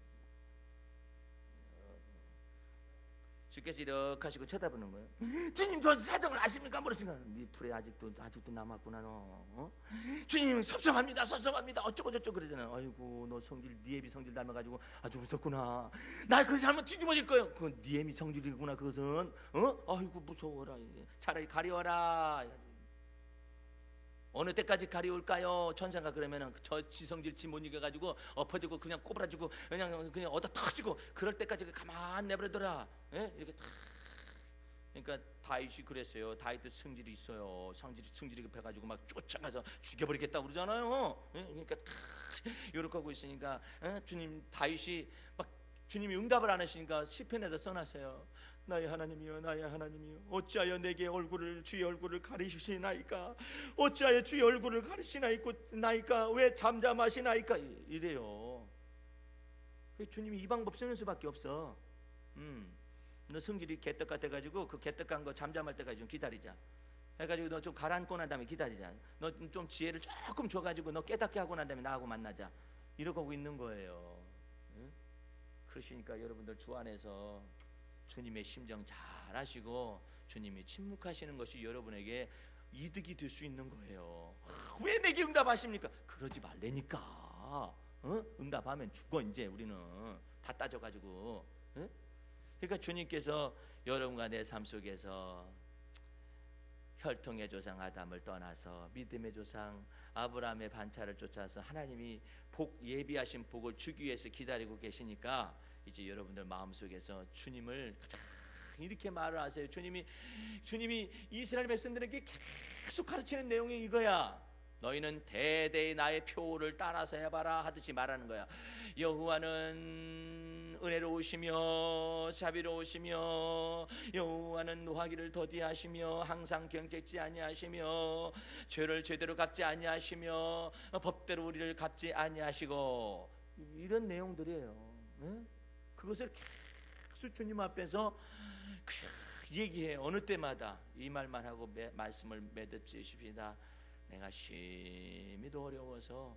주께서 이렇게 하시고 쳐다보는 거예요. 주님, 저 사정을 아십니까? 모르십니까? 네 풀에 아직도 남았구나 너. 주님, 섭섭합니다 어쩌고 저쩌고 그러잖아요. 아이고, 너 성질, 네 애비 성질 닮아가지고 아주 무섭구나. 날 그렇게 하면 뒤집어질 거예요. 그건 네 애비 성질이구나 그것은. 아이고 무서워라. 차라리 가려워라. 어느 때까지 가리울까요? 천사가 그러면은 저 지성질치 못 이겨가지고 엎어지고 그냥 꼬부라지고 그냥 얻어 터지고 그럴 때까지 가만 내버려둬라. 예? 이렇게 다. 그러니까 다윗이 그랬어요. 다윗도 성질이 있어요. 성질이 급해가지고 막 쫓아가서 죽여버리겠다 그러잖아요. 예? 그러니까 다 이렇게 하고 있으니까 다윗이 막 주님이 응답을 안 하시니까 시편에다 써놨어요. 나의 하나님이여 어찌하여 내게 주의 얼굴을 가리시나이까? 어찌하여 주의 얼굴을 가리시나이까? 왜 잠잠하시나이까? 이래요. 주님이 이 방법 쓰는 수밖에 없어. 너 성질이 개떡 같아가지고 그 개떡한 거 잠잠할 때까지 좀 기다리자. 해가지고 너 좀 가라앉고 난 다음에 기다리자. 너 좀 지혜를 조금 줘가지고 너 깨닫게 하고 난 다음에 나하고 만나자. 이러고 하고 있는 거예요. 그러시니까 여러분들 주 안에서 주님의 심정 잘 아시고 주님이 침묵하시는 것이 여러분에게 이득이 될 수 있는 거예요. 왜 내게 응답하십니까? 그러지 말래니까. 응답하면 죽어. 이제 우리는 다 따져가지고. 그러니까 주님께서 여러분과 내 삶 속에서 혈통의 조상 아담을 떠나서 믿음의 조상 아브라함의 반차를 쫓아서 하나님이 예비하신 복을 주기 위해서 기다리고 계시니까 이제 여러분들 마음속에서 주님을 이렇게 말을 하세요. 주님이 이스라엘 백성들에게 계속 가르치는 내용이 이거야. 너희는 대대의 나의 표를 따라서 해봐라 하듯이 말하는 거야. 여호와는 은혜로우시며 자비로우시며 여호와는 노하기를 더디하시며 항상 경책지 아니하시며 죄를 제대로 갚지 아니하시며 법대로 우리를 갚지 아니하시고 이런 내용들이에요. 그것을 계속 주님 앞에서 얘기해요. 어느 때마다 이 말만 하고 말씀을 매듭지십시다. 내가 심히도 어려워서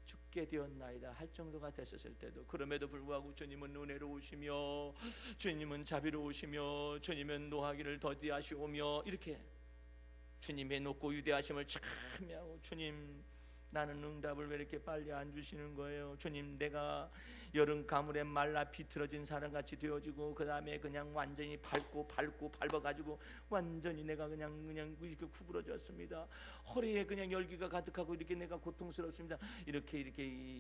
죽게 되었나이다 할 정도가 됐었을 때도 그럼에도 불구하고 주님은 은혜로우시며 주님은 자비로우시며 주님은 노하기를 더디하시오며 이렇게 주님의 높고 위대하심을 참여하고 주님 나는 응답을 왜 이렇게 빨리 안 주시는 거예요? 주님 내가 여름 가물에 말라 비틀어진 사람같이 되어지고 그 다음에 그냥 완전히 밟아가지고 완전히 내가 그냥 이렇게 구부러졌습니다. 허리에 그냥 열기가 가득하고 이렇게 내가 고통스럽습니다. 이렇게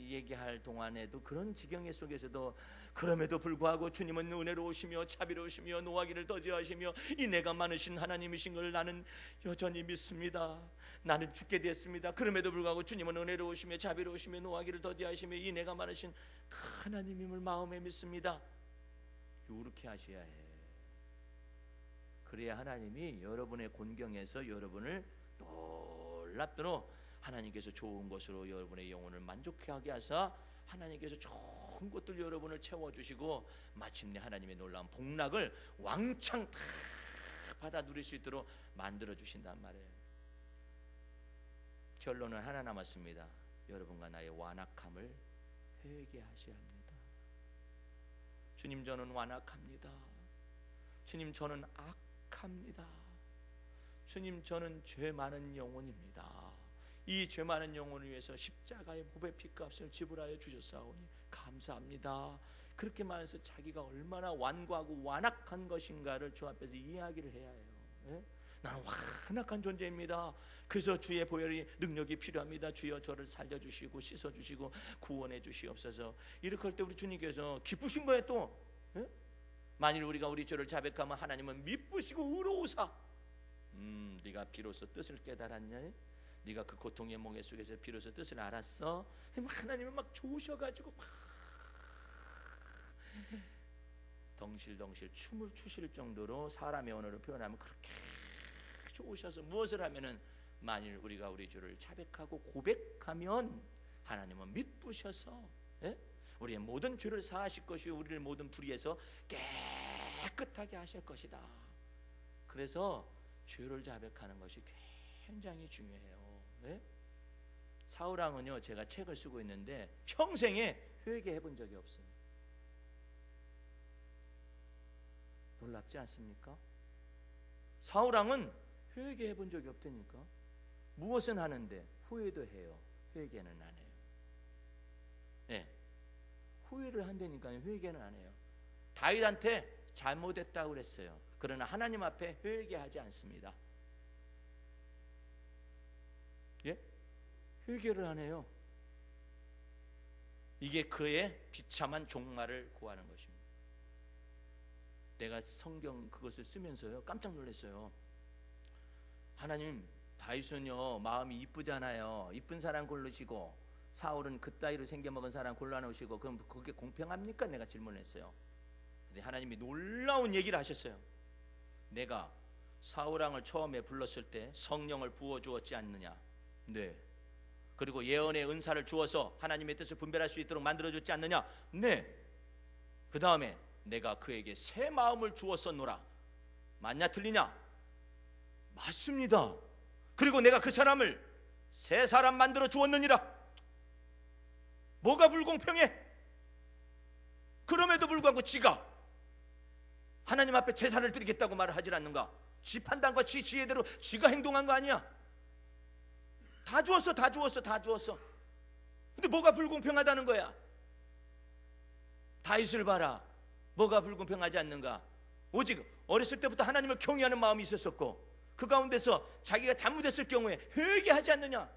얘기할 동안에도 그런 지경의 속에서도 그럼에도 불구하고 주님은 은혜로우시며 자비로우시며 노하기를 더디하시며 이 내가 많으신 하나님이신 걸 나는 여전히 믿습니다. 나는 죽게 됐습니다. 그럼에도 불구하고 주님은 은혜로우시며 자비로우시며 노하기를 더디하시며 이 내가 많으신 하나님임을 마음에 믿습니다. 이렇게 하셔야 해. 그래야 하나님이 여러분의 곤경에서 여러분을 놀랍도록 하나님께서 좋은 것으로 여러분의 영혼을 만족하게 하사 하나님께서 좋은 것들 여러분을 채워주시고 마침내 하나님의 놀라운 복락을 왕창 다 받아 누릴 수 있도록 만들어 주신단 말이에요. 결론은 하나 남았습니다. 여러분과 나의 완악함을 회개하셔야 합니다. 주님 저는 완악합니다. 주님 저는 악합니다. 주님 저는 죄 많은 영혼입니다. 이 죄 많은 영혼을 위해서 십자가의 보배 피값을 지불하여 주셨사오니 감사합니다. 그렇게 말해서 자기가 얼마나 완고하고 완악한 것인가를 주 앞에서 이야기를 해야 해요. 예? 나는 완악한 존재입니다. 그래서 주의 보혈이 능력이 필요합니다. 주여 저를 살려주시고 씻어주시고 구원해 주시옵소서. 이렇게 할 때 우리 주님께서 기쁘신 거예요. 또 예? 만일 우리가 우리 죄를 자백하면 하나님은 미쁘시고 의로우사 네가 비로소 뜻을 깨달았냐? 네가 그 고통의 몽해 속에서 비로소 뜻을 알았어? 하나님은 막 좋으셔가지고 막 덩실덩실 춤을 추실 정도로 사람의 언어로 표현하면 그렇게 좋으셔서 무엇을 하면은 만일 우리가 우리 죄를 자백하고 고백하면 하나님은 미쁘셔서 예? 우리의 모든 죄를 사하실 것이요 우리를 모든 불의에서 깨끗하게 하실 것이다. 그래서 죄를 자백하는 것이 굉장히 중요해요. 예? 사울왕은요, 제가 책을 쓰고 있는데 평생에 회개해 본 적이 없어요. 놀랍지 않습니까? 사울왕은 회개해 본 적이 없다니까. 무엇은 하는데 후회도 해요. 회개는 안 해요. 네. 후회를 한다니까요. 회개는 안 해요. 다윗한테 잘못했다고 그랬어요. 그러나 하나님 앞에 회개하지 않습니다. 예? 회개를 안 해요. 이게 그의 비참한 종말을 구하는 것입니다. 내가 성경 그것을 쓰면서요 깜짝 놀랐어요. 하나님, 다윗은요 마음이 이쁘잖아요. 이쁜 사람 고르시고 사울은 그따위로 생겨먹은 사람 골라놓으시고 그럼 그게 공평합니까? 내가 질문했어요. 근데 하나님이 놀라운 얘기를 하셨어요. 내가 사울왕을 처음에 불렀을 때 성령을 부어주었지 않느냐? 네. 그리고 예언의 은사를 주어서 하나님의 뜻을 분별할 수 있도록 만들어줬지 않느냐? 네. 그 다음에 내가 그에게 새 마음을 주었었노라. 맞냐 틀리냐? 맞습니다. 그리고 내가 그 사람을 새 사람 만들어 주었느니라. 뭐가 불공평해? 그럼에도 불구하고 지가 하나님 앞에 제사를 드리겠다고 말을 하질 않는가? 지 판단과 지 지혜대로 지가 행동한 거 아니야? 다 주었어, 다 주었어, 다 주었어. 근데 뭐가 불공평하다는 거야? 다윗을 봐라. 뭐가 불공평하지 않는가? 오직 어렸을 때부터 하나님을 경외하는 마음이 있었었고 그 가운데서 자기가 잘못했을 경우에 회개하지 않느냐?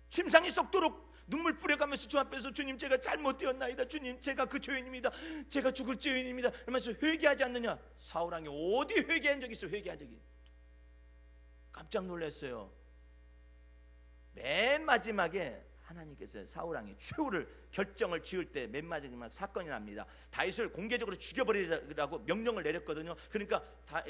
침상이 썩도록 눈물 뿌려가면서 주 앞에서 주님 제가 잘못되었나이다. 주님 제가 그 죄인입니다. 제가 죽을 죄인입니다. 그러면서 회개하지 않느냐? 사울왕이 어디 회개한 적이 있어? 회개한 적이. 깜짝 놀랐어요. 맨 마지막에 하나님께서 사울왕이 최후를 결정을 지을 때 맨 마지막 사건이 납니다. 다윗을 공개적으로 죽여버리라고 명령을 내렸거든요. 그러니까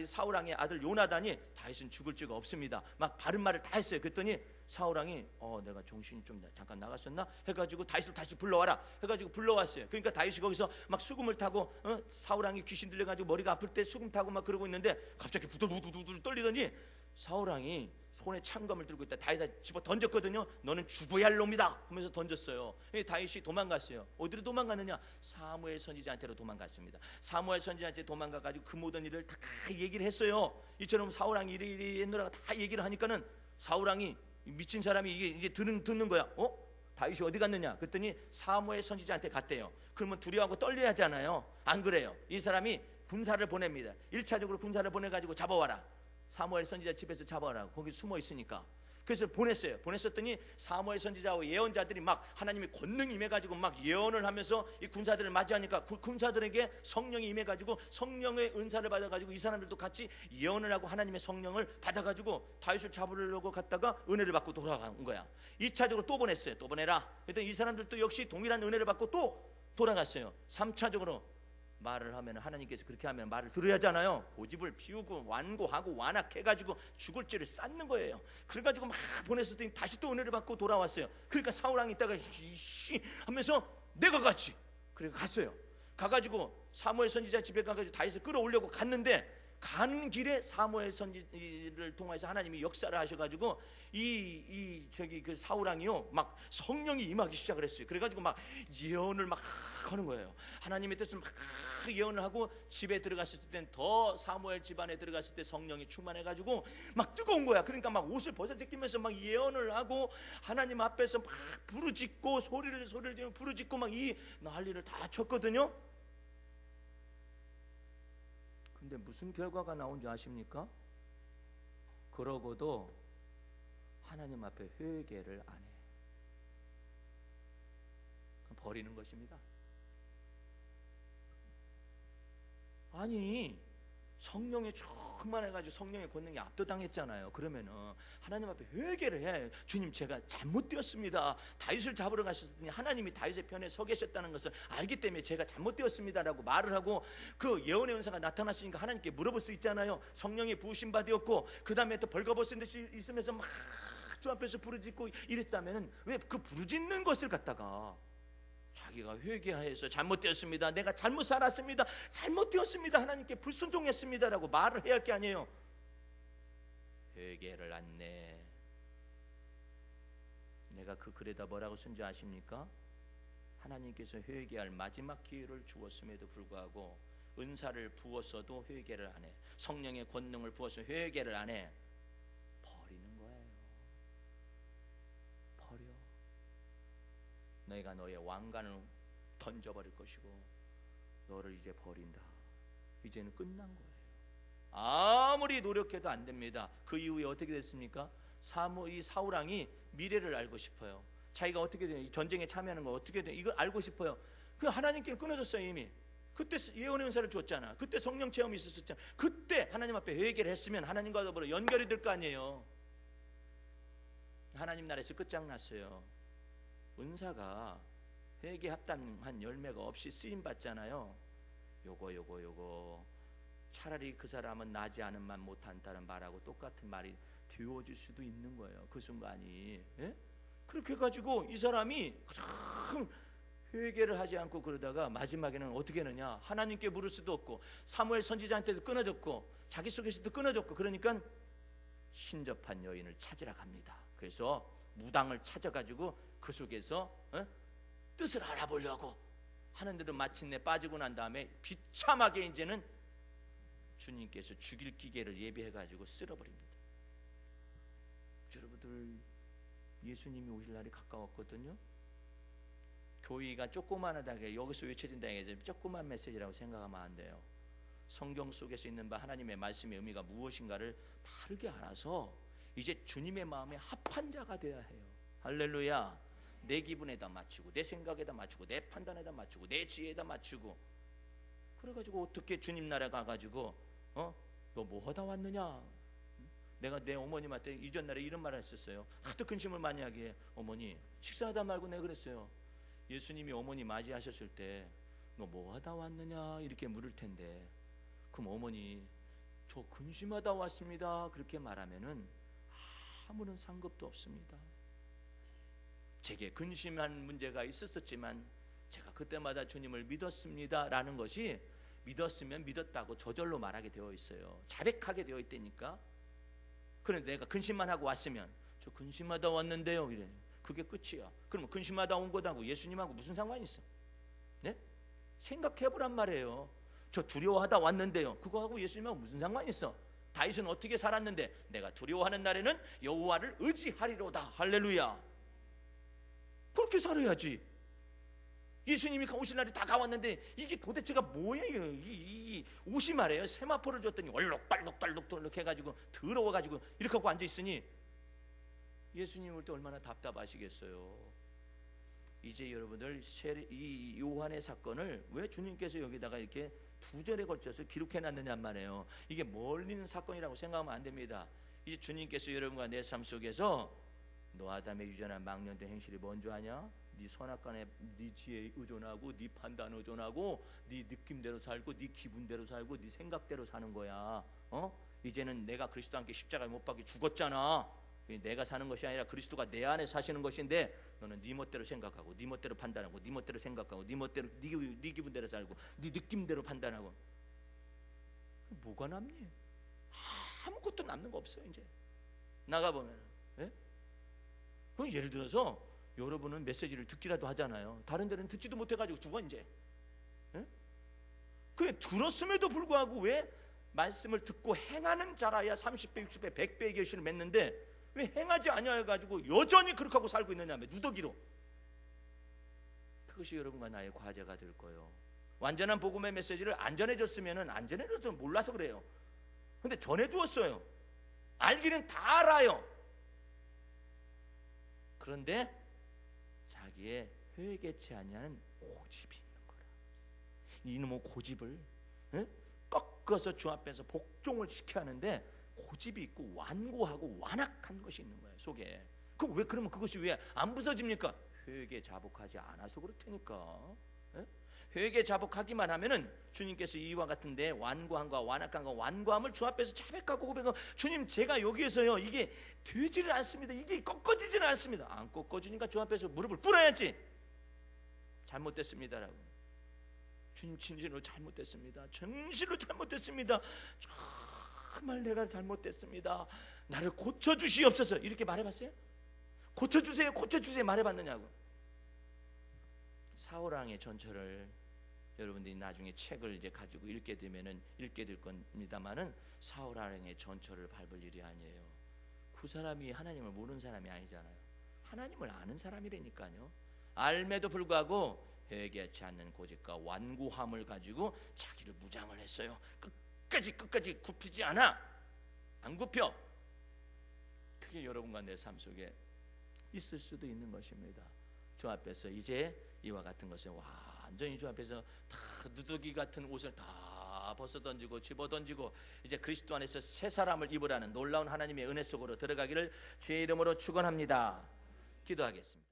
사울왕의 아들 요나단이 다윗은 죽을 죄가 없습니다. 막 바른 말을 다 했어요. 그랬더니 사울왕이 내가 정신이 좀 잠깐 나갔었나 해가지고 다윗을 다시 불러와라 해가지고 불러왔어요. 그러니까 다윗이 거기서 막 수금을 타고 사울왕이 귀신 들려가지고 머리가 아플 때 수금 타고 막 그러고 있는데 갑자기 부들부들 떨리더니 사울왕이 손에 창검을 들고 있다. 다윗을 집어 던졌거든요. 너는 죽어야 할 놈이다 하면서 던졌어요. 다윗이 도망갔어요. 어디로 도망갔느냐? 사무엘 선지자한테로 도망갔습니다. 사무엘 선지자한테 도망가가지고 그 모든 일을 다 얘기를 했어요. 이처럼 사울왕이 이리 했노라가 다 얘기를 하니까는 사울왕이 미친 사람이 이게 듣는 거야. 다윗이 어디 갔느냐? 그랬더니 사무엘 선지자한테 갔대요. 그러면 두려워하고 떨려야 하잖아요. 안 그래요. 이 사람이 군사를 보냅니다. 1차적으로 군사를 보내가지고 잡아와라. 사무엘 선지자 집에서 잡아와라. 거기 숨어 있으니까. 그래서 보냈어요. 보냈었더니 사무엘 선지자와 예언자들이 막 하나님이 권능이 임해가지고 막 예언을 하면서 이 군사들을 맞이하니까 그 군사들에게 성령이 임해가지고 성령의 은사를 받아가지고 이 사람들도 같이 예언을 하고 하나님의 성령을 받아가지고 다윗을 잡으려고 갔다가 은혜를 받고 돌아간 거야. 2차적으로 또 보냈어요. 또 보내라. 그랬더니 이 사람들도 역시 동일한 은혜를 받고 또 돌아갔어요. 3차적으로 말을 하면 하나님께서 그렇게 하면 말을 들어야 하잖아요. 고집을 피우고 완고하고 완악해가지고 죽을 죄를 쌓는 거예요. 그래가지고 막 보냈었더니 다시 또 은혜를 받고 돌아왔어요. 그러니까 사울왕이 있다가 씨 하면서 내가 갔지. 그래 갔어요. 가가지고 사무엘 선지자 집에 가가지고 다윗을 끌어올려고 갔는데 가는 길에 사무엘 선지를 통해서 하나님이 역사를 하셔가지고 그 사울 왕이요 막 성령이 임하기 시작을 했어요. 그래가지고 막 예언을 막 하는 거예요. 하나님의 뜻을 막 예언을 하고 집에 들어갔을 때는 더 사무엘 집안에 들어갔을 때 성령이 충만해가지고 막 뜨거운 거야. 그러니까 막 옷을 벗어제끼면서 막 예언을 하고 하나님 앞에서 막 부르짖고 소리를 지르고 부르짖고 막 이 난리를 다 쳤거든요. 근데 무슨 결과가 나온지 아십니까? 그러고도 하나님 앞에 회개를 안 해. 버리는 것입니다. 아니 성령에 충만해가지고 성령의 권능이 압도당했잖아요. 그러면은 하나님 앞에 회개를 해. 주님, 제가 잘못되었습니다. 다윗을 잡으러 가셨더니 하나님이 다윗의 편에 서 계셨다는 것을 알기 때문에 제가 잘못되었습니다라고 말을 하고 그 예언의 은사가 나타났으니까 하나님께 물어볼 수 있잖아요. 성령이 부으신 바 되었고 그 다음에 또 벌거벗은 듯이 있으면서 막 주 앞에서 부르짖고 이랬다면 왜 그 부르짖는 것을 갖다가 자기가 회개하여서 잘못되었습니다, 내가 잘못 살았습니다, 잘못되었습니다, 하나님께 불순종했습니다라고 말을 해야 할 게 아니에요. 회개를 안 내. 내가 그 글에다 뭐라고 쓴지 아십니까? 하나님께서 회개할 마지막 기회를 주었음에도 불구하고 은사를 부었어도 회개를 안 해. 성령의 권능을 부어서 회개를 안 해. 버리는 거예요. 버려. 내가 너의 왕관을 던져버릴 것이고 너를 이제 버린다. 이제는 끝난 거예요. 아무리 노력해도 안 됩니다. 그 이후에 어떻게 됐습니까? 이 사울 왕이 미래를 알고 싶어요. 자기가 어떻게 되냐, 전쟁에 참여하는 거 어떻게 되냐, 이걸 알고 싶어요. 그 하나님께 끊어졌어요. 이미 그때 예언의 은사를 줬잖아. 그때 성령 체험이 있었잖아. 그때 하나님 앞에 회개를 했으면 하나님과 더불어 연결이 될 거 아니에요. 하나님 나라에서 끝장났어요. 은사가 회개 합당한 열매가 없이 쓰임 받잖아요. 요거 차라리 그 사람은 나지 않은 만 못한다는 말하고 똑같은 말이 되어질 수도 있는 거예요. 그 순간이. 예? 그렇게 해가지고 이 사람이 그냥 회개를 하지 않고 그러다가 마지막에는 어떻게 하느냐, 하나님께 물을 수도 없고 사무엘 선지자한테도 끊어졌고 자기 속에서도 끊어졌고, 그러니까 신접한 여인을 찾으러 갑니다. 그래서 무당을 찾아가지고 그 속에서 뜻을 알아보려고 하는데도 마침내 빠지고 난 다음에 비참하게 이제는 주님께서 죽일 기계를 예비해가지고 쓸어버립니다. 여러분들, 예수님이 오실 날이 가까웠거든요. 교회가 조그만하다게 여기서 외쳐진다는 게 조그만 메시지라고 생각하면 안 돼요. 성경 속에서 있는 바 하나님의 말씀의 의미가 무엇인가를 바르게 알아서 이제 주님의 마음에 합한 자가 되어야 해요. 할렐루야. 내 기분에다 맞추고 내 생각에다 맞추고 내 판단에다 맞추고 내 지혜에다 맞추고 그래가지고 어떻게 주님 나라 가가지고 너 뭐 하다 왔느냐. 내가 내 어머님한테 이전 날에 이런 말을 했었어요. 하도 근심을 많이 하게 해. 어머니 식사하다 말고 내가 그랬어요. 예수님이 어머니 맞이하셨을 때 너 뭐 하다 왔느냐 이렇게 물을 텐데, 그럼 어머니 저 근심하다 왔습니다 그렇게 말하면은 아무런 상급도 없습니다. 제게 근심한 문제가 있었지만 제가 그때마다 주님을 믿었습니다 라는 것이, 믿었으면 믿었다고 저절로 말하게 되어 있어요. 자백하게 되어 있다니까. 그런데 내가 근심만 하고 왔으면 저 근심하다 왔는데요 이래. 그게 끝이야. 그러면 근심하다 온 거하고 예수님하고 무슨 상관이 있어? 네? 생각해보란 말이에요. 저 두려워하다 왔는데요, 그거하고 예수님하고 무슨 상관이 있어? 다윗은 어떻게 살았는데 내가 두려워하는 날에는 여호와를 의지하리로다. 할렐루야. 그렇게 살아야지. 예수님이 오실 날이 다가왔는데 이게 도대체가 뭐예요? 이 옷이 말이에요. 세마포를 줬더니 얼룩덜룩 해가지고 더러워가지고 이렇게 하고 앉아있으니 예수님 올 때 얼마나 답답하시겠어요. 이제 여러분들 이 요한의 사건을 왜 주님께서 여기다가 이렇게 두 절에 걸쳐서 기록해놨느냐 말이에요. 이게 멀리 있는 사건이라고 생각하면 안 됩니다. 이제 주님께서 여러분과 내 삶 속에서 너 아담의 유전한 망령된 행실이 뭔지 아냐? 네 선악간에 네 지혜에 의존하고 네 판단에 의존하고 네 느낌대로 살고 네 기분대로 살고 네 생각대로 사는 거야. 이제는 내가 그리스도와 함께 십자가에 못 박혀 죽었잖아. 내가 사는 것이 아니라 그리스도가 내 안에 사시는 것인데 너는 네 멋대로 생각하고 네 멋대로 판단하고 네 멋대로 생각하고 네 멋대로 네 기분대로 살고 네 느낌대로 판단하고. 뭐가 남니? 아무것도 남는 거 없어요. 이제 나가보면. 예? 그럼 예를 들어서 여러분은 메시지를 듣기라도 하잖아요. 다른 데는 듣지도 못해가지고 죽어 이제. 예? 그게 들었음에도 불구하고 왜 말씀을 듣고 행하는 자라야 30배, 60배, 100배의 결실을 맺는데 왜 행하지 아니해가지고 여전히 그렇게 하고 살고 있느냐며 누더기로. 그것이 여러분과 나의 과제가 될 거예요. 완전한 복음의 메시지를 안 전해줬으면 안전해줘도 몰라서 그래요. 근데 전해주었어요. 알기는 다 알아요. 그런데 자기의 회개치 아니하는 고집이 있는 거라. 이놈의 고집을 꺾어서 주 앞에서 복종을 시켜야 하는데 고집이 있고 완고하고 완악한 것이 있는 거예요 속에. 왜 그러면 그것이 왜 안 부서집니까? 회개 자복하지 않아서 그렇다니까. 회개 자복하기만 하면은 주님께서 이와 같은데 완고함과 완악함과 완고함을 주 앞에서 자백하고 고백하고, 주님 제가 여기에서요 이게 되지를 않습니다. 이게 꺾어지지는 않습니다. 안 꺾어지니까 주 앞에서 무릎을 꿇어야지. 잘못됐습니다라고. 주님 진실로 잘못됐습니다. 진실로 잘못됐습니다. 정말 내가 잘못됐습니다. 나를 고쳐주시옵소서. 이렇게 말해봤어요? 고쳐주세요, 고쳐주세요 말해봤느냐고. 사울왕의 전철을 여러분들이 나중에 책을 이제 가지고 읽게 되면은 읽게 될 겁니다만은 사울왕의 전철을 밟을 일이 아니에요. 그 사람이 하나님을 모르는 사람이 아니잖아요. 하나님을 아는 사람이라니까요. 알매도 불구하고 회개하지 않는 고집과 완고함을 가지고 자기를 무장을 했어요. 끝까지 굽히지 않아. 안 굽혀. 그게 여러분과 내 삶 속에 있을 수도 있는 것입니다. 주 앞에서 이제 이와 같은 것을 완전히 주 앞에서 다 누더기 같은 옷을 다 벗어던지고 집어던지고 이제 그리스도 안에서 새 사람을 입으라는 놀라운 하나님의 은혜 속으로 들어가기를 주의 이름으로 축원합니다. 기도하겠습니다.